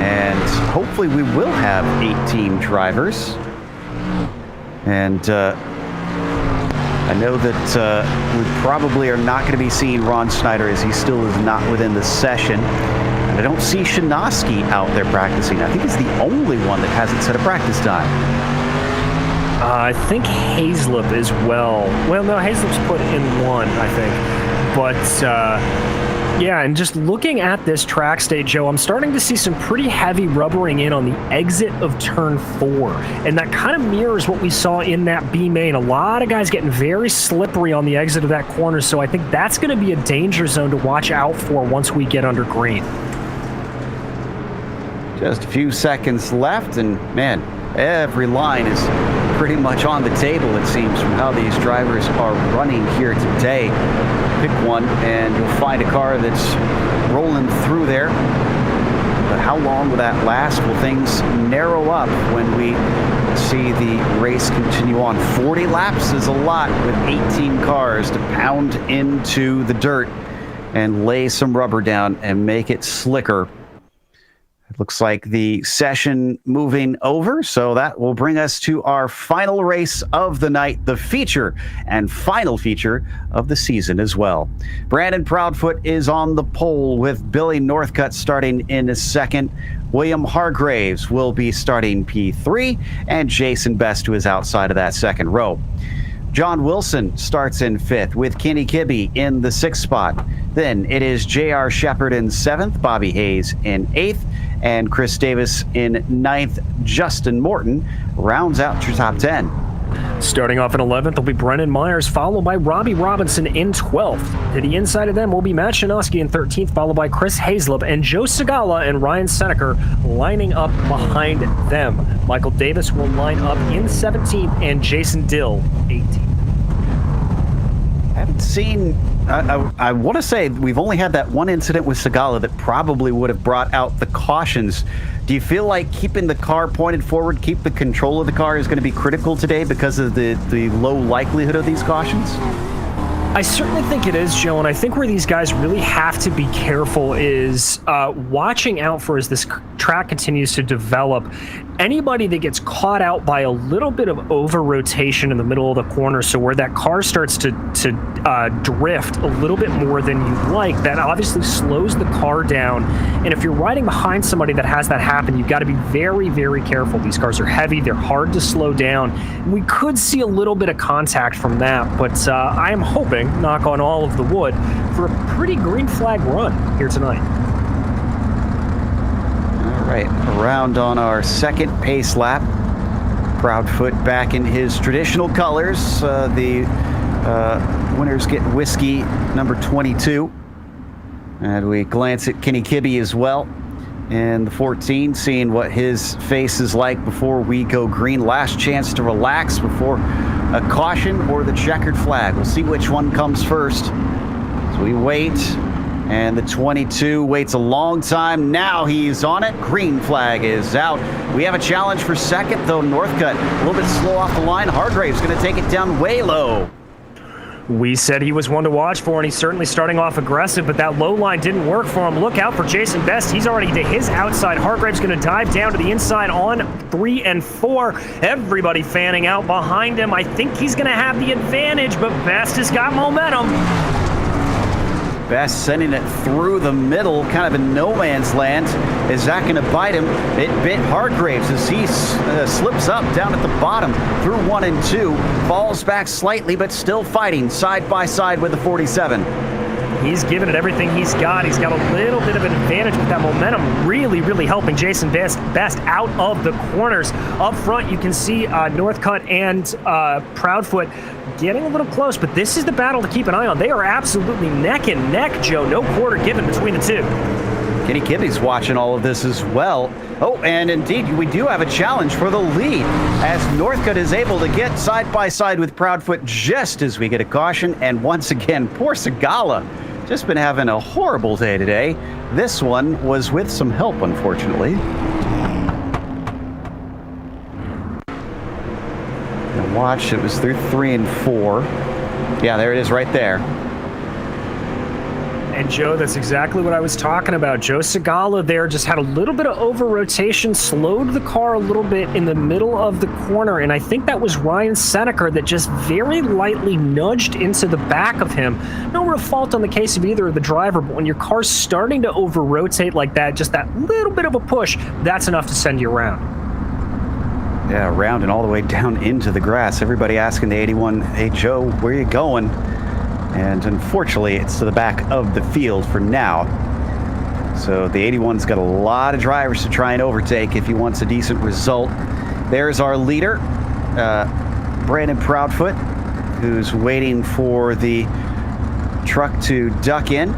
And hopefully we will have 18 drivers. And I know that we probably are not going to be seeing Ron Snyder, as he still is not within the session. And I don't see Shinoski out there practicing. I think he's the only one that hasn't set a practice time. I think Hazlip as well. Well, no, Hazlip's put in one, I think. But, yeah, and just looking at this track state, Joe, I'm starting to see some pretty heavy rubbering in on the exit of turn 4. And that kind of mirrors what we saw in that B main. A lot of guys getting very slippery on the exit of that corner. So I think that's going to be a danger zone to watch out for once we get under green. Just a few seconds left, and man, every line is pretty much on the table, it seems, from how these drivers are running here today. Pick one and you'll find a car that's rolling through there. But how long will that last? Will things narrow up when we see the race continue on? 40 laps is a lot with 18 cars to pound into the dirt and lay some rubber down and make it slicker. It looks like the session moving over, so that will bring us to our final race of the night, the feature and final feature of the season as well. Brandon Proudfoot is on the pole with Billy Northcutt starting in a second. William Hargraves will be starting P3, and Jason Best, who is outside of that second row. John Wilson starts in 5th with Kenny Kibbe in the 6th spot. Then it is J.R. Shepard in 7th, Bobby Hayes in 8th, and Chris Davis in 9th. Justin Morton rounds out your top 10. Starting off in 11th will be Brennan Myers, followed by Robbie Robinson in 12th. To the inside of them will be Matt Shinoski in 13th, followed by Chris Hazlip, and Joe Segala and Ryan Seneker lining up behind them. Michael Davis will line up in 17th, and Jason Dill 18th. I haven't seen, I want to say we've only had that one incident with Segala that probably would have brought out the cautions. Do you feel like keeping the car pointed forward, keep the control of the car is going to be critical today because of the low likelihood of these cautions? I certainly think it is, Joe, and I think where these guys really have to be careful is watching out for, as this track continues to develop, anybody that gets caught out by a little bit of over-rotation in the middle of the corner, so where that car starts to drift a little bit more than you'd like, that obviously slows the car down. And if you're riding behind somebody that has that happen, you've got to be very, very careful. These cars are heavy. They're hard to slow down. We could see a little bit of contact from that, but I am hoping, knock on all of the wood, for a pretty green flag run here tonight. All right, around on our second pace lap. Proudfoot back in his traditional colors. The winners get whiskey number 22. And we glance at Kenny Kibbe as well in the 14, seeing what his face is like before we go green. Last chance to relax before a caution or the checkered flag. We'll see which one comes first. So we wait, and the 22 waits a long time. Now he's on it. Green flag is out. We have a challenge for second, though. Northcutt a little bit slow off the line. Hargraves going to take it down way low. We said he was one to watch for, and he's certainly starting off aggressive, but that low line didn't work for him. Look out for Jason Best. He's already to his outside. Hargraves going to dive down to the inside on 3 and 4. Everybody fanning out behind him. I think he's going to have the advantage, but Best has got momentum. Best sending it through the middle, kind of in no man's land. Is that going to bite him? It bit Hargraves as he slips up down at the bottom through 1 and 2. Falls back slightly, but still fighting side by side with the 47. He's given it everything he's got. He's got a little bit of an advantage with that momentum, really, really helping Jason Best out of the corners. Up front, you can see Northcutt and Proudfoot getting a little close, but this is the battle to keep an eye on. They are absolutely neck and neck, Joe. No quarter given between the two. Kenny Kibbe's watching all of this as well. Oh, and indeed, we do have a challenge for the lead, as Northcutt is able to get side by side with Proudfoot just as we get a caution. And once again, poor Segala, just been having a horrible day today. This one was with some help, unfortunately. And watch, it was through 3 and 4. Yeah, there it is right there. And Joe, that's exactly what I was talking about. Joe Segala there just had a little bit of over-rotation, slowed the car a little bit in the middle of the corner, and I think that was Ryan Seneca that just very lightly nudged into the back of him. No real fault on the case of either of the driver, but when your car's starting to over-rotate like that, just that little bit of a push, that's enough to send you around. Yeah, around and all the way down into the grass. Everybody asking the 81, hey, Joe, where are you going? And unfortunately, it's to the back of the field for now. So the 81's got a lot of drivers to try and overtake if he wants a decent result. There's our leader, Brandon Proudfoot, who's waiting for the truck to duck in.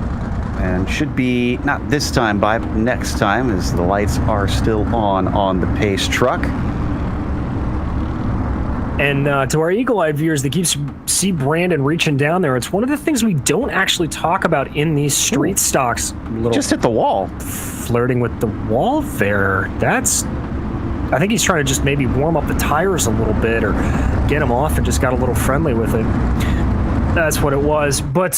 And should be, not this time, but next time, as the lights are still on the pace truck. And to our eagle-eyed viewers that see Brandon reaching down there, it's one of the things we don't actually talk about in these street stocks. Just hit the wall. Flirting with the wall there. I think he's trying to just maybe warm up the tires a little bit or get them off and just got a little friendly with it. That's what it was. But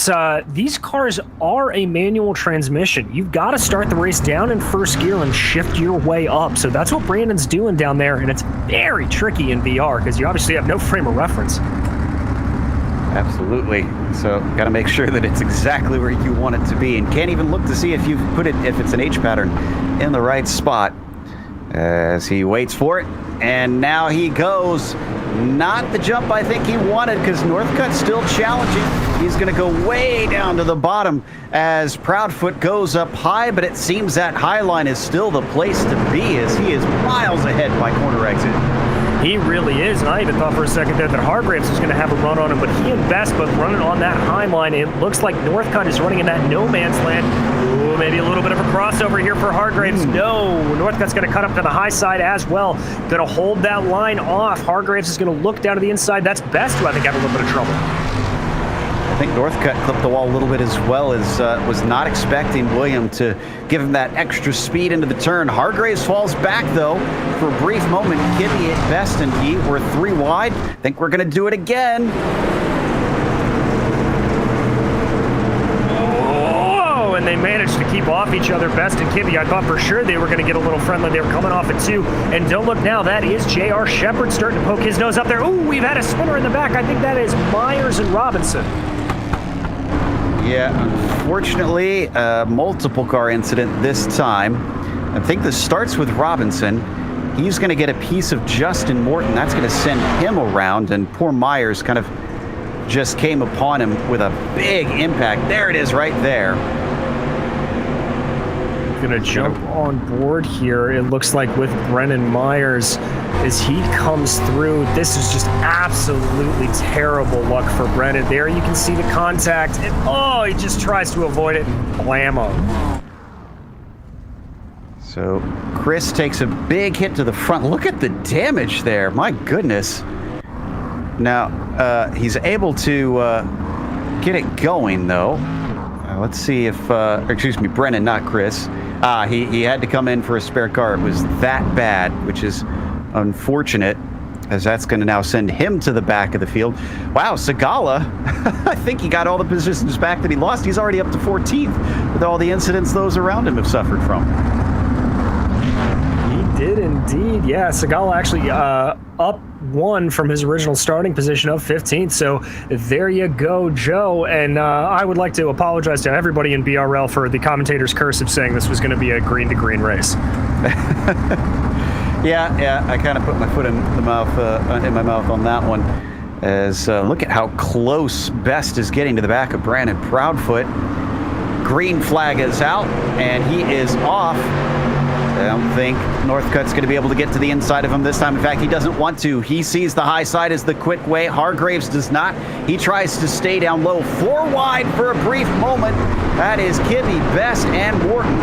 these cars are a manual transmission. You've got to start the race down in first gear and shift your way up. So that's what Brandon's doing down there, and it's very tricky in VR because you obviously have no frame of reference. Absolutely. So got to make sure that it's exactly where you want it to be, and can't even look to see if you've put it, if it's an H pattern, in the right spot. As he waits for it, and now he goes. Not the jump I think he wanted, because Northcutt's still challenging. He's going to go way down to the bottom as Proudfoot goes up high, but it seems that high line is still the place to be, as he is miles ahead by corner exit. He really is, and I even thought for a second there that Hargraves was going to have a run on him, but he and Best both running on that high line. It looks like Northcutt is running in that no man's land. Ooh, maybe a little bit of a crossover here for Hargraves. No, Northcutt's going to cut up to the high side as well. Going to hold that line off. Hargraves is going to look down to the inside. That's Best, who I think had a little bit of trouble. I think Northcutt clipped the wall a little bit as well, as was not expecting William to give him that extra speed into the turn. Hargraves falls back, though, for a brief moment. Kibbe at Best and Heat were 3 wide. I think we're going to do it again. Oh, and they managed to keep off each other, Best and Kibbe. I thought for sure they were going to get a little friendly. They were coming off at 2. And don't look now, that is J.R. Shepard starting to poke his nose up there. Ooh, we've had a spinner in the back. I think that is Myers and Robinson. Yeah, unfortunately, multiple car incident this time. I think this starts with Robinson. He's going to get a piece of Justin Morton. That's going to send him around, and poor Myers kind of just came upon him with a big impact. There it is right there. Going to jump on board here. It looks like with Brennan Myers as he comes through. This is just absolutely terrible luck for Brennan. There you can see the contact, and oh, he just tries to avoid it. Blammo. So Chris takes a big hit to the front. Look at the damage there. My goodness. Now, he's able to get it going, though. Let's see if, excuse me, Brennan, not Chris. He had to come in for a spare car. It was that bad, which is unfortunate, as that's going to now send him to the back of the field. Wow, Segala, I think he got all the positions back that he lost. He's already up to 14th with all the incidents those around him have suffered from. He did indeed. Yeah, Segala actually up 1 from his original starting position of 15th. So there you go, Joe. And I would like to apologize to everybody in BRL for the commentator's curse of saying this was going to be a green-to-green race. Yeah, I kind of put my foot in my mouth on that one. As look at how close Best is getting to the back of Brandon Proudfoot. Green flag is out, and he is off. I don't think Northcutt's going to be able to get to the inside of him this time. In fact, he doesn't want to. He sees the high side as the quick way. Hargraves does not. He tries to stay down low. 4 wide for a brief moment. That is Kibbe, Best, and Morton.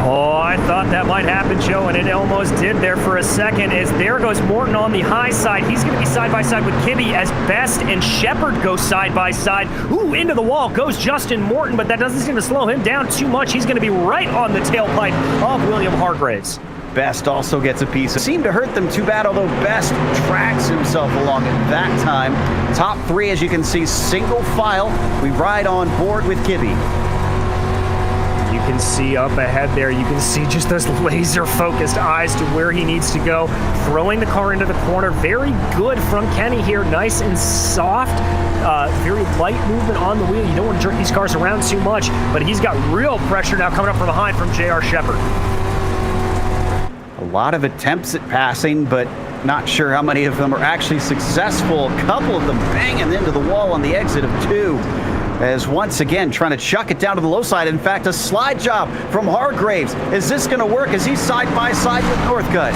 Oh, I thought that might happen, Joe, and it almost did there for a second. As there goes Morton on the high side. He's going to be side by side with Kibbe as Best and Shepard go side by side. Ooh, into the wall goes Justin Morton, but that doesn't seem to slow him down too much. He's going to be right on the tailpipe of William Hargraves. Best also gets a piece. It seemed to hurt them too bad, although Best tracks himself along at that time. Top 3, as you can see, single file. We ride on board with Kibbe. can see up ahead there, you can see just those laser-focused eyes to where he needs to go. Throwing the car into the corner. Very good from Kenny here. Nice and soft. Very light movement on the wheel. You don't want to jerk these cars around too much, but he's got real pressure now coming up from behind from J.R. Shepard. A lot of attempts at passing, but not sure how many of them are actually successful. A couple of them banging into the wall on the exit of 2. As once again trying to chuck it down to the low side. In fact, a slide job from Hargraves. Is this going to work as he's side by side with Northcutt?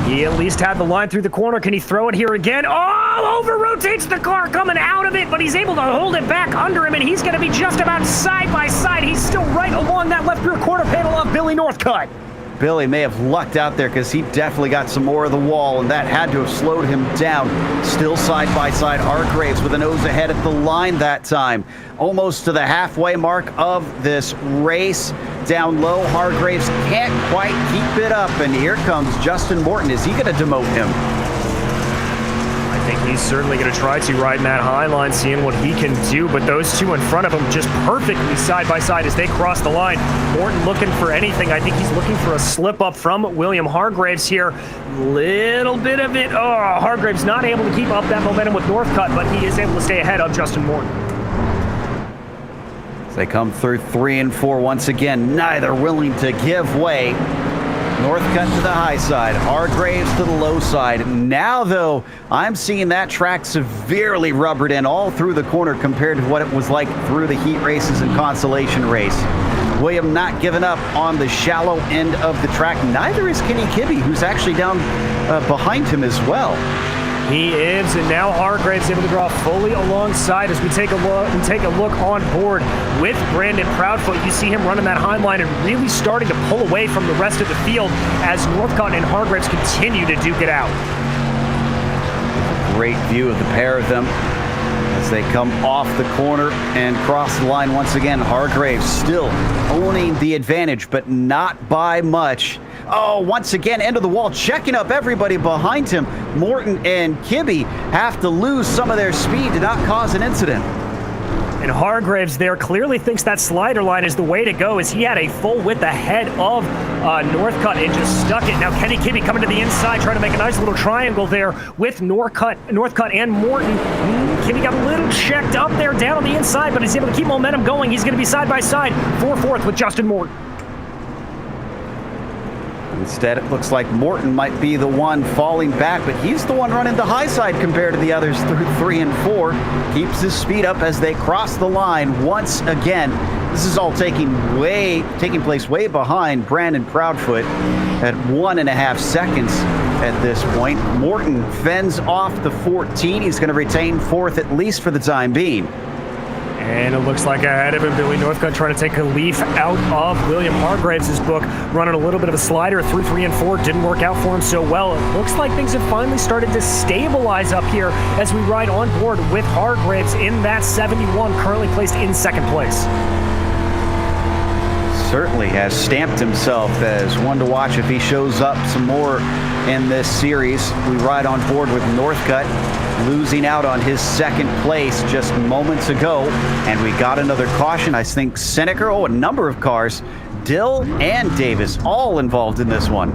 He at least had the line through the corner. Can he throw it here again? Oh, over-rotates the car coming out of it, but he's able to hold it back under him, and he's going to be just about side by side. He's still right along that left rear quarter panel of Billy Northcutt. Billy may have lucked out there because he definitely got some more of the wall, and that had to have slowed him down. Still side by side, Hargraves with a nose ahead at the line that time. Almost to the halfway mark of this race. Down low, Hargraves can't quite keep it up, and here comes Justin Morton. Is he going to demote him? I think he's certainly going to try to ride in that high line, seeing what he can do, but those two in front of him just perfectly side by side as they cross the line. Morton looking for anything. I think he's looking for a slip up from William Hargraves here. Little bit of it. Oh, Hargraves not able to keep up that momentum with Northcutt, but he is able to stay ahead of Justin Morton. As they come through 3 and 4 once again, neither willing to give way. Northcutt to the high side, Hargraves to the low side. Now, though, I'm seeing that track severely rubbered in all through the corner compared to what it was like through the heat races and consolation race. William not giving up on the shallow end of the track. Neither is Kenny Kibbe, who's actually down behind him as well. He is, and now Hargraves able to draw fully alongside as we take a look on board with Brandon Proudfoot. You see him running that high line and really starting to pull away from the rest of the field as Northcutt and Hargraves continue to duke it out. Great view of the pair of them as they come off the corner and cross the line once again. Hargraves still owning the advantage, but not by much. Oh, once again, end of the wall, checking up everybody behind him. Morton and Kibbe have to lose some of their speed to not cause an incident. And Hargraves there clearly thinks that slider line is the way to go as he had a full width ahead of Northcutt and just stuck it. Now Kenny Kibbe coming to the inside, trying to make a nice little triangle there with Northcutt and Morton. Kibbe got a little checked up there down on the inside, but he's able to keep momentum going. He's going to be side by side for 4th with Justin Morton. Instead, it looks like Morton might be the one falling back, but he's the one running the high side compared to the others through 3 and 4. Keeps his speed up as they cross the line once again. This is all taking place way behind Brandon Proudfoot at 1.5 seconds at this point. Morton fends off the 14. He's going to retain 4th at least for the time being. And it looks like ahead of him, Billy Northcutt trying to take a leaf out of William Hargraves' book, running a little bit of a slider through 3 and 4. Didn't work out for him so well. It looks like things have finally started to stabilize up here as we ride on board with Hargraves in that 71, currently placed in 2nd place. Certainly has stamped himself as one to watch if he shows up some more in this series. We ride on board with Northcutt, losing out on his 2nd place just moments ago. And we got another caution. I think Seneca, a number of cars, Dill and Davis, all involved in this one.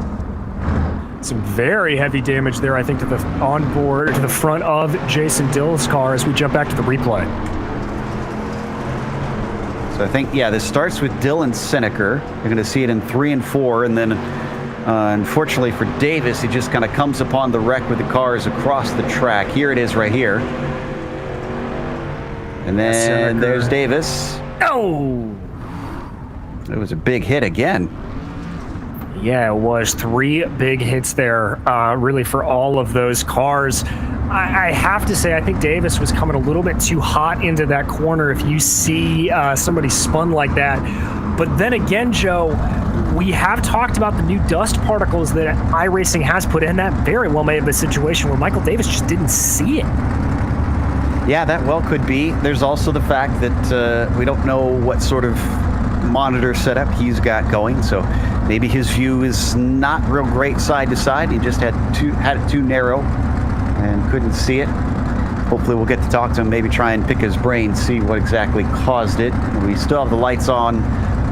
Some very heavy damage there, I think, to the onboard, to the front of Jason Dill's car as we jump back to the replay. So I think, yeah, this starts with Dill and Seneca. You're going to see it in 3 and 4, and then unfortunately for Davis, he just kind of comes upon the wreck with the cars across the track. Here it is right here. And then there's Davis. Oh! It was a big hit again. Yeah, it was 3 big hits there, really, for all of those cars. I have to say, I think Davis was coming a little bit too hot into that corner if you see somebody spun like that. But then again, Joe, we have talked about the new dust particles that iRacing has put in. That very well may have been a situation where Michael Davis just didn't see it. Yeah, that well could be. There's also the fact that we don't know what sort of monitor setup he's got going, so maybe his view is not real great side to side. He just had it too narrow and couldn't see it. Hopefully we'll get to talk to him, maybe try and pick his brain, see what exactly caused it. We still have the lights on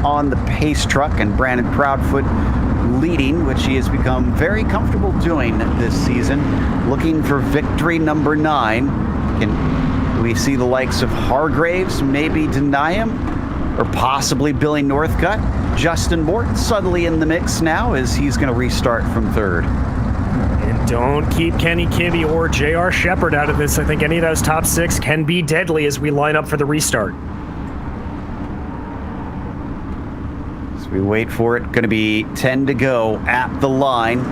on the pace truck, and Brandon Proudfoot leading, which he has become very comfortable doing this season, looking for victory number 9. Can we see the likes of Hargraves maybe deny him, or possibly Billy Northcutt? Justin Morton suddenly in the mix now as he's going to restart from 3rd. And don't keep Kenny Kibbe or J.R. Shepard out of this. I think any of those top 6 can be deadly as we line up for the restart. As we wait for it, going to be 10 to go at the line.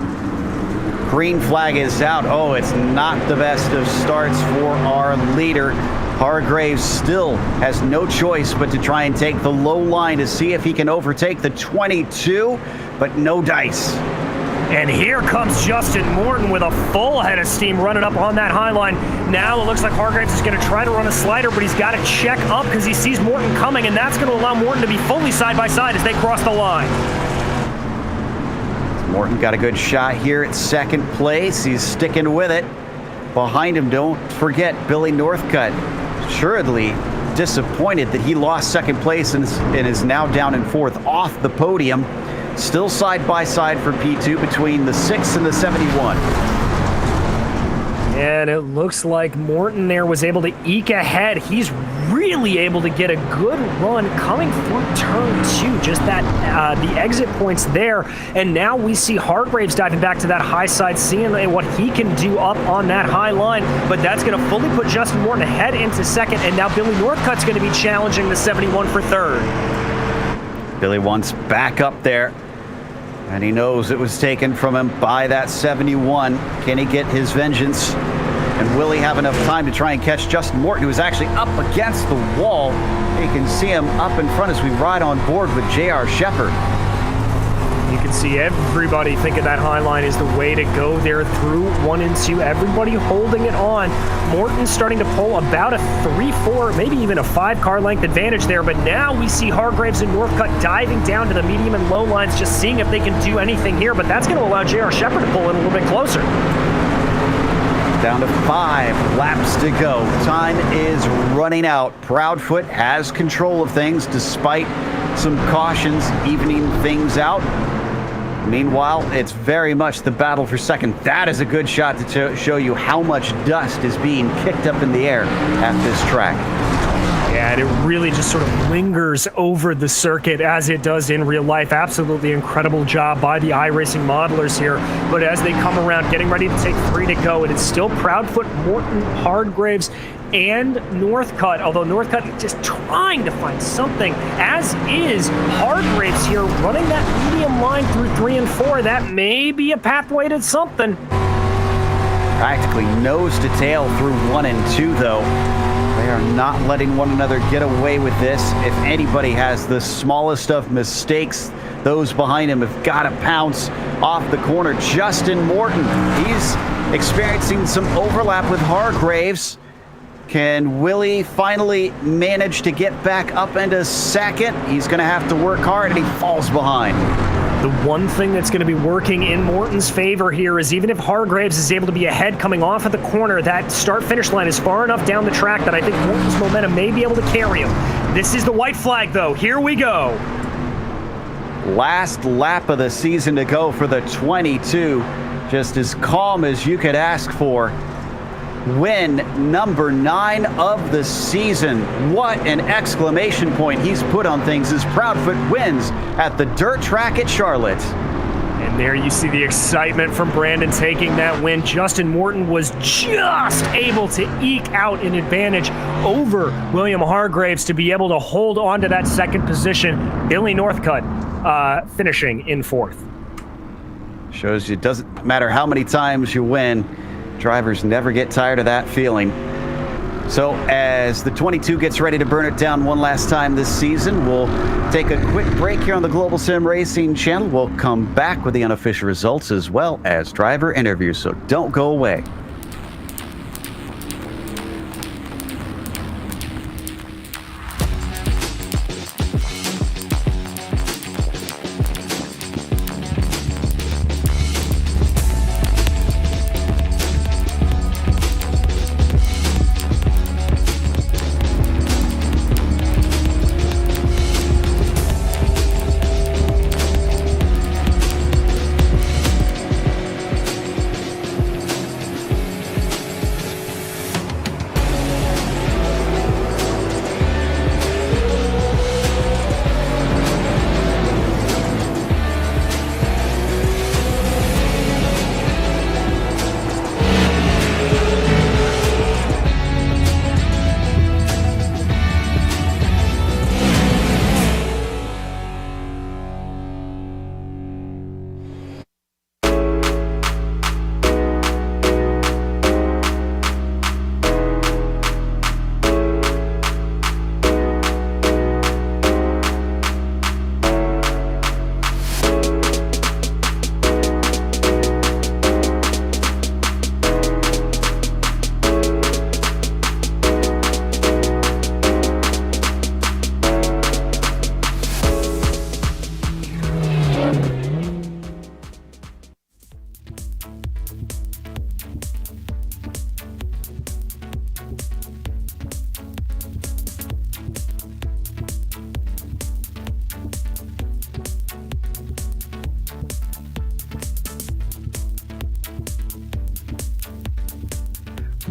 Green flag is out. Oh, it's not the best of starts for our leader. Hargraves still has no choice but to try and take the low line to see if he can overtake the 22, but no dice. And here comes Justin Morton with a full head of steam running up on that high line. Now it looks like Hargraves is going to try to run a slider, but he's got to check up because he sees Morton coming, and that's going to allow Morton to be fully side by side as they cross the line. Morton got a good shot here at 2nd place. He's sticking with it. Behind him, don't forget, Billy Northcutt. Assuredly disappointed that he lost 2nd place and is now down in 4th off the podium. Still side by side for P2 between the 6 and the 71. And it looks like Morton there was able to eke ahead. He's really able to get a good run coming through turn 2, just that the exit points there. And now we see Hargraves diving back to that high side, seeing what he can do up on that high line. But that's going to fully put Justin Morton ahead into 2nd, and now Billy Northcutt's going to be challenging the 71 for 3rd. Billy wants back up there, and he knows it was taken from him by that 71. Can he get his vengeance? And will he have enough time to try and catch Justin Morton, who is actually up against the wall? You can see him up in front as we ride on board with J.R. Shepard. You can see everybody thinking that high line is the way to go there through 1 and 2. Everybody holding it on. Morton's starting to pull about a 3-4, maybe even a 5 car length advantage there. But now we see Hargraves and Northcutt diving down to the medium and low lines, just seeing if they can do anything here. But that's going to allow J.R. Shepard to pull in a little bit closer. Down to 5 laps to go. Time is running out. Proudfoot has control of things despite some cautions evening things out. Meanwhile, it's very much the battle for 2nd. That is a good shot to show you how much dust is being kicked up in the air at this track. Yeah, and it really just sort of lingers over the circuit as it does in real life. Absolutely incredible job by the iRacing modelers here. But as they come around, getting ready to take 3 to go, and it's still Proudfoot, Morton, Hargraves, and Northcutt, although Northcutt is just trying to find something, as is Hargraves here, running that medium line through 3 and 4. That may be a pathway to something. Practically nose to tail through 1 and 2, though. They are not letting one another get away with this. If anybody has the smallest of mistakes, those behind him have got to pounce off the corner. Justin Morton, he's experiencing some overlap with Hargraves. Can Willie finally manage to get back up into 2nd? He's going to have to work hard, and he falls behind. The one thing that's going to be working in Morton's favor here is even if Hargraves is able to be ahead coming off of the corner, that start-finish line is far enough down the track that I think Morton's momentum may be able to carry him. This is the white flag, though. Here we go. Last lap of the season to go for the 22. Just as calm as you could ask for. Win number 9 of the season. What an exclamation point he's put on things as Proudfoot wins at the dirt track at Charlotte. And there you see the excitement from Brandon taking that win. Justin Morton was just able to eke out an advantage over William Hargraves to be able to hold on to that 2nd position. Billy Northcutt finishing in 4th. Shows you it doesn't matter how many times you win. Drivers never get tired of that feeling. So as the 22 gets ready to burn it down one last time this season, we'll take a quick break here on the Global Sim Racing Channel. We'll come back with the unofficial results as well as driver interviews, so don't go away.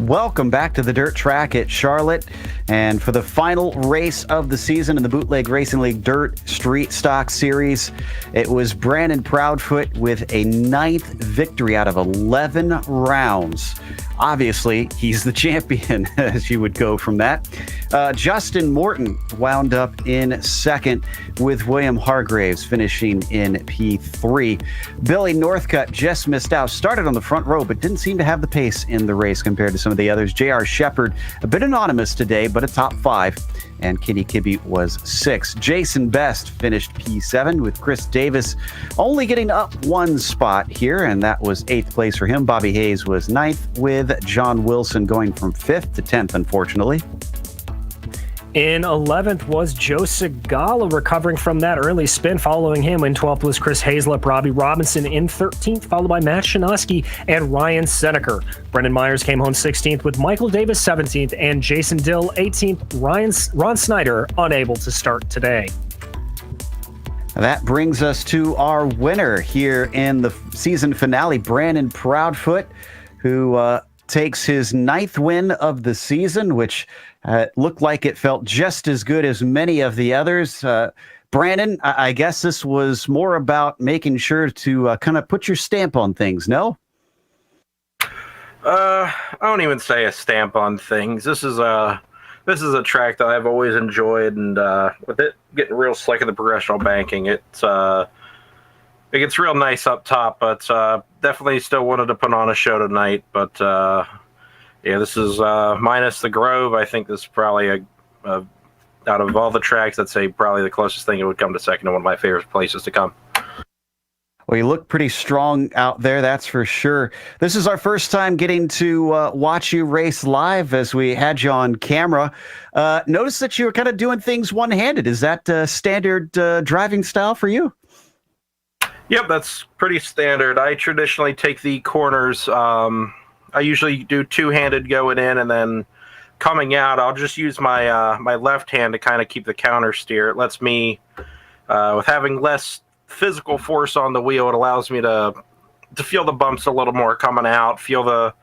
welcome back to the dirt track at Charlotte. And for the final race of the season in the Bootleg Racing League Dirt Street Stock Series, it was Brandon Proudfoot with a 9th victory out of 11 rounds. Obviously, he's the champion, as you would go from that. Justin Morton wound up in second, with William Hargraves finishing in P3. Billy Northcutt just missed out. Started on the front row, but didn't seem to have the pace in the race compared to some of the others. J.R. Shepard, a bit anonymous today, but a top 5. And Kenny Kibbe was 6th. Jason Best finished P7, with Chris Davis only getting up 1 spot here, and that was 8th place for him. Bobby Hayes was 9th, with John Wilson going from 5th to 10th, unfortunately. In 11th was Joe Segala, recovering from that early spin. Following him in 12th was Chris Hazlett. Robbie Robinson in 13th, followed by Matt Shinoski and Ryan Seneker. Brendan Myers came home 16th, with Michael Davis 17th and Jason Dill 18th. Ron Snyder unable to start today. That brings us to our winner here in the season finale, Brandon Proudfoot, who takes his 9th win of the season, which looked like it felt just as good as many of the others. Brandon, I guess this was more about making sure to kind of put your stamp on things, no? I don't even say a stamp on things. This is a track that I've always enjoyed, and with it getting real slick in the progressional banking, it gets real nice up top, but definitely still wanted to put on a show tonight. But yeah, this is minus the Grove. I think this is probably out of all the tracks, I'd say probably the closest thing it would come to second and one of my favorite places to come. Well, you look pretty strong out there, that's for sure. This is our first time getting to watch you race live as we had you on camera. Notice that you were kind of doing things one-handed. Is that standard driving style for you? Yep, that's pretty standard. I traditionally take the corners. I usually do two-handed going in, and then coming out, I'll just use my my left hand to kind of keep the counter steer. It lets me, with having less physical force on the wheel, it allows me to feel the bumps a little more coming out, feel the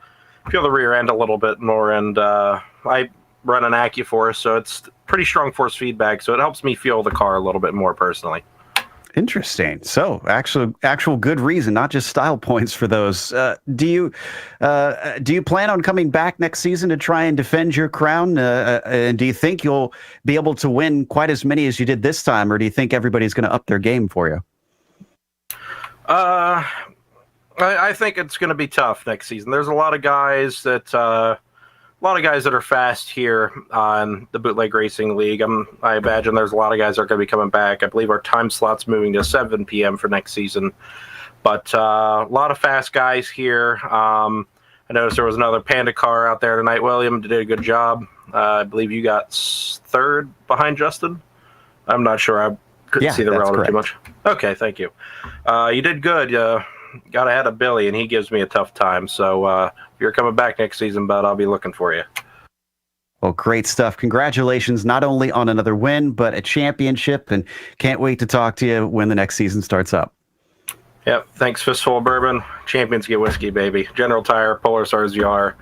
rear end a little bit more, and I run an AccuForce, so it's pretty strong force feedback, so it helps me feel the car a little bit more personally. Interesting. So, actual good reason, not just style points for those. Do you plan on coming back next season to try and defend your crown? And do you think you'll be able to win quite as many as you did this time, or do you think everybody's going to up their game for you? I think it's going to be tough next season. There's a lot of guys that are fast here on the Bootleg Racing League. I imagine there's a lot of guys that are going to be coming back. I believe our time slot's moving to 7 p.m. for next season. But a lot of fast guys here. I noticed there was another Panda car out there tonight. William did a good job. I believe you got 3rd behind Justin. I'm not sure. I couldn't see the relative too much. Okay, thank you. You did good. Got ahead of Billy, and he gives me a tough time. So if you're coming back next season, bud, I'll be looking for you. Well, great stuff. Congratulations, not only on another win, but a championship, and can't wait to talk to you when the next season starts up. Yep. Thanks, Fistful of Bourbon. Champions get whiskey, baby. General Tire, Polaris RZR,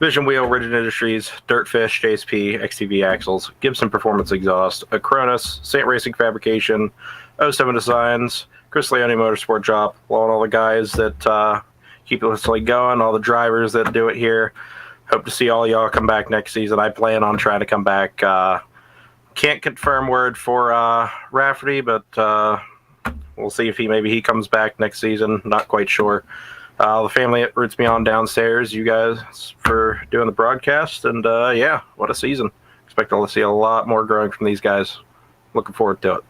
Vision Wheel, Rigid Industries, Dirtfish, JSP, XTV Axles, Gibson Performance Exhaust, Acronis, Saint Racing Fabrication, 07 Designs, Chris Leone Motorsport Shop, all the guys that keep this league going, all the drivers that do it here. Hope to see all y'all come back next season. I plan on trying to come back. Can't confirm word for Rafferty, but we'll see if he comes back next season. Not quite sure. The family that roots me on downstairs, you guys for doing the broadcast, and yeah, what a season. Expect to see a lot more growing from these guys. Looking forward to it.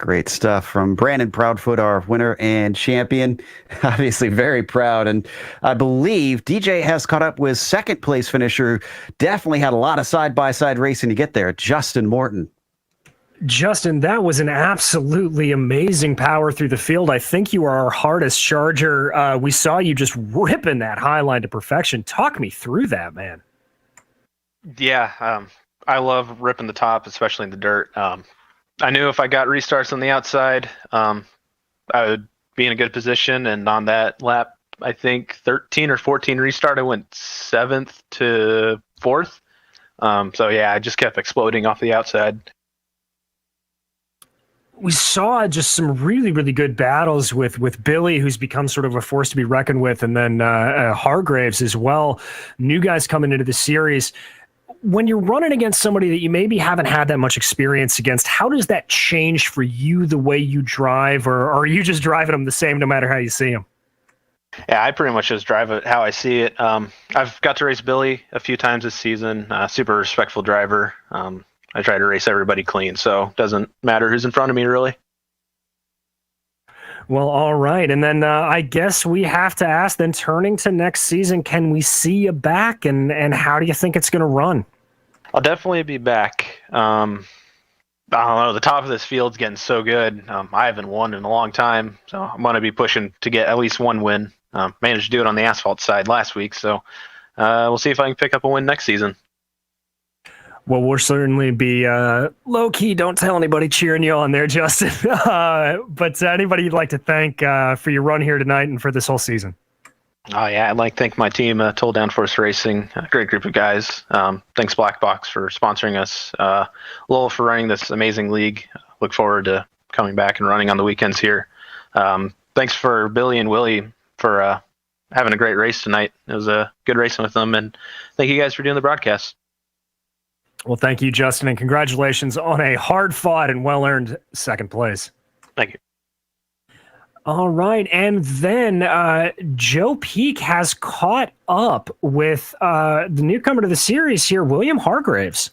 Great stuff from Brandon Proudfoot, our winner and champion. Obviously very proud. And I believe DJ has caught up with 2nd place finisher. Definitely had a lot of side-by-side racing to get there, Justin Morton. Justin, that was an absolutely amazing power through the field. I think you are our hardest charger. We saw you just ripping that high line to perfection. Talk me through that, man. Yeah, I love ripping the top, especially in the dirt. I knew if I got restarts on the outside, I would be in a good position. And on that lap, I think 13 or 14 restart. I went 7th to 4th. So yeah, I just kept exploding off the outside. We saw just some really, really good battles with Billy, who's become sort of a force to be reckoned with, and then Hargraves as well. New guys coming into the series. When you're running against somebody that you maybe haven't had that much experience against, how does that change for you the way you drive, or are you just driving them the same no matter how you see them? Yeah, I pretty much just drive it how I see it. I've got to race Billy a few times this season. Super respectful driver. I try to race everybody clean, so it doesn't matter who's in front of me, really. Well, all right. And then I guess we have to ask, then turning to next season, can we see you back, and how do you think it's going to run? I'll definitely be back. I don't know. The top of this field's getting so good. I haven't won in a long time, so I'm going to be pushing to get at least one win. Managed to do it on the asphalt side last week, so we'll see if I can pick up a win next season. Well, we'll certainly be low-key, don't tell anybody, cheering you on there, Justin. But anybody you'd like to thank for your run here tonight and for this whole season? Oh, yeah, I'd like to thank my team, Toll Downforce Racing, a great group of guys. Thanks, Black Box, for sponsoring us. Lowell for running this amazing league. Look forward to coming back and running on the weekends here. Thanks for Billy and Willie for having a great race tonight. It was a good racing with them, and thank you guys for doing the broadcast. Well, thank you, Justin, and congratulations on a hard-fought and well-earned second place. Thank you. All right, and then Joe Peak has caught up with the newcomer to the series here, William Hargraves.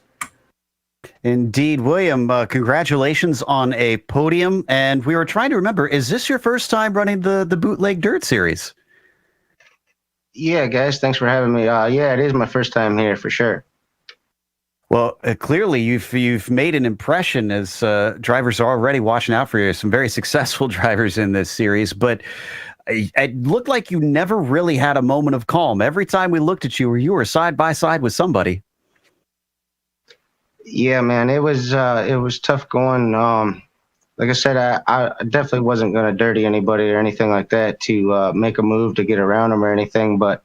Indeed, William, congratulations on a podium. And we were trying to remember, is this your first time running the Bootleg Dirt Series? Yeah, guys, thanks for having me. Yeah, it is my first time here for sure. Well, clearly you've made an impression, as drivers are already watching out for you. Some very successful drivers in this series, but it looked like you never really had a moment of calm. Every time we looked at you were side by side with somebody. Yeah, man, it was tough going. Like I said, I definitely wasn't going to dirty anybody or anything like that to make a move to get around them or anything, but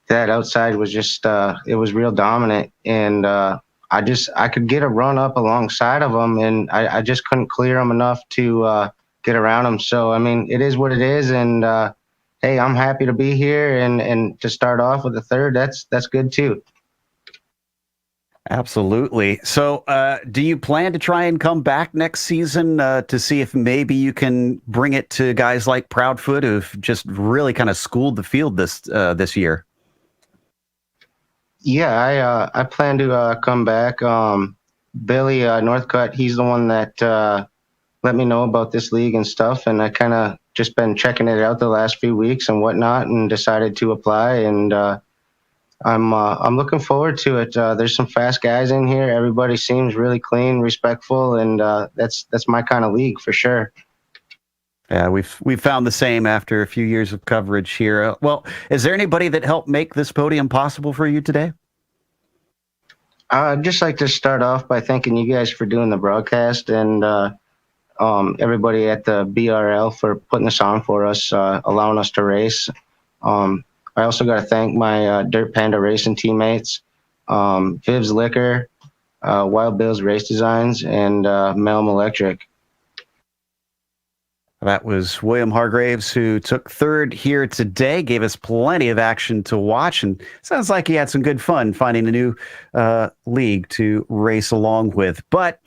that outside was just it was real dominant, and I could get a run up alongside of them, and I just couldn't clear them enough to get around them. So, I mean, it is what it is, and hey, I'm happy to be here, and to start off with a third, that's good too. Absolutely. So, do you plan to try and come back next season to see if maybe you can bring it to guys like Proudfoot, who've just really kind of schooled the field this year? Yeah, I plan to come back. Billy Northcutt, he's the one that let me know about this league and stuff, and I kind of just been checking it out the last few weeks and whatnot, and decided to apply. And I'm looking forward to it. There's some fast guys in here. Everybody seems really clean, respectful, and that's my kind of league for sure. Yeah, we've found the same after a few years of coverage here. Well, is there anybody that helped make this podium possible for you today? I'd just like to start off by thanking you guys for doing the broadcast, and everybody at the BRL for putting this on for us, allowing us to race. I also got to thank my Dirt Panda Racing teammates, Viv's Liquor, Wild Bill's Race Designs, and Melm Electric. That was William Hargraves, who took third here today, gave us plenty of action to watch, and sounds like he had some good fun finding a new league to race along with. But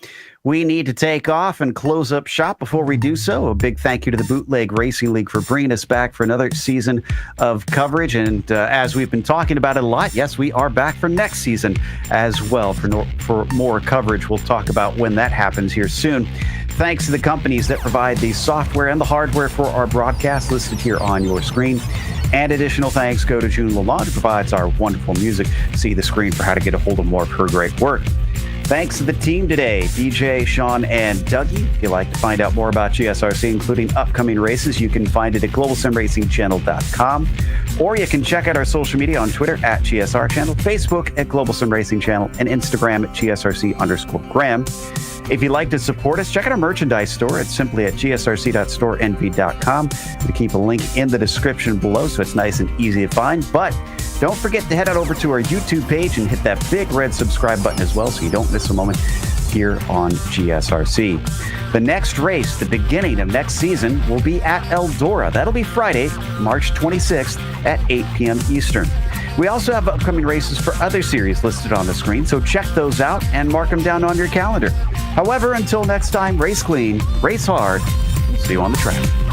we need to take off and close up shop. Before we do so, a big thank you to the Bootleg Racing League for bringing us back for another season of coverage. And as we've been talking about it a lot, yes, we are back for next season as well for more coverage. We'll talk about when that happens here soon. Thanks to the companies that provide the software and the hardware for our broadcast listed here on your screen. And additional thanks go to June Lalonde, who provides our wonderful music. See the screen for how to get a hold of more of her great work. Thanks to the team today, DJ, Sean, and Dougie. If you'd like to find out more about GSRC, including upcoming races, you can find it at globalsimracingchannel.com, or you can check out our social media on Twitter at GSR Channel, Facebook at Global Sim Racing Channel, and Instagram at GSRC_Graham. If you'd like to support us, check out our merchandise store. It's simply at gsrc.storenv.com. We keep a link in the description below, so it's nice and easy to find. But don't forget to head on over to our YouTube page and hit that big red subscribe button as well, so you don't miss a moment here on GSRC. The next race, the beginning of next season, will be at Eldora. That'll be Friday, March 26th at 8 p.m. Eastern. We also have upcoming races for other series listed on the screen, so check those out and mark them down on your calendar. However, until next time, race clean, race hard. See you on the track.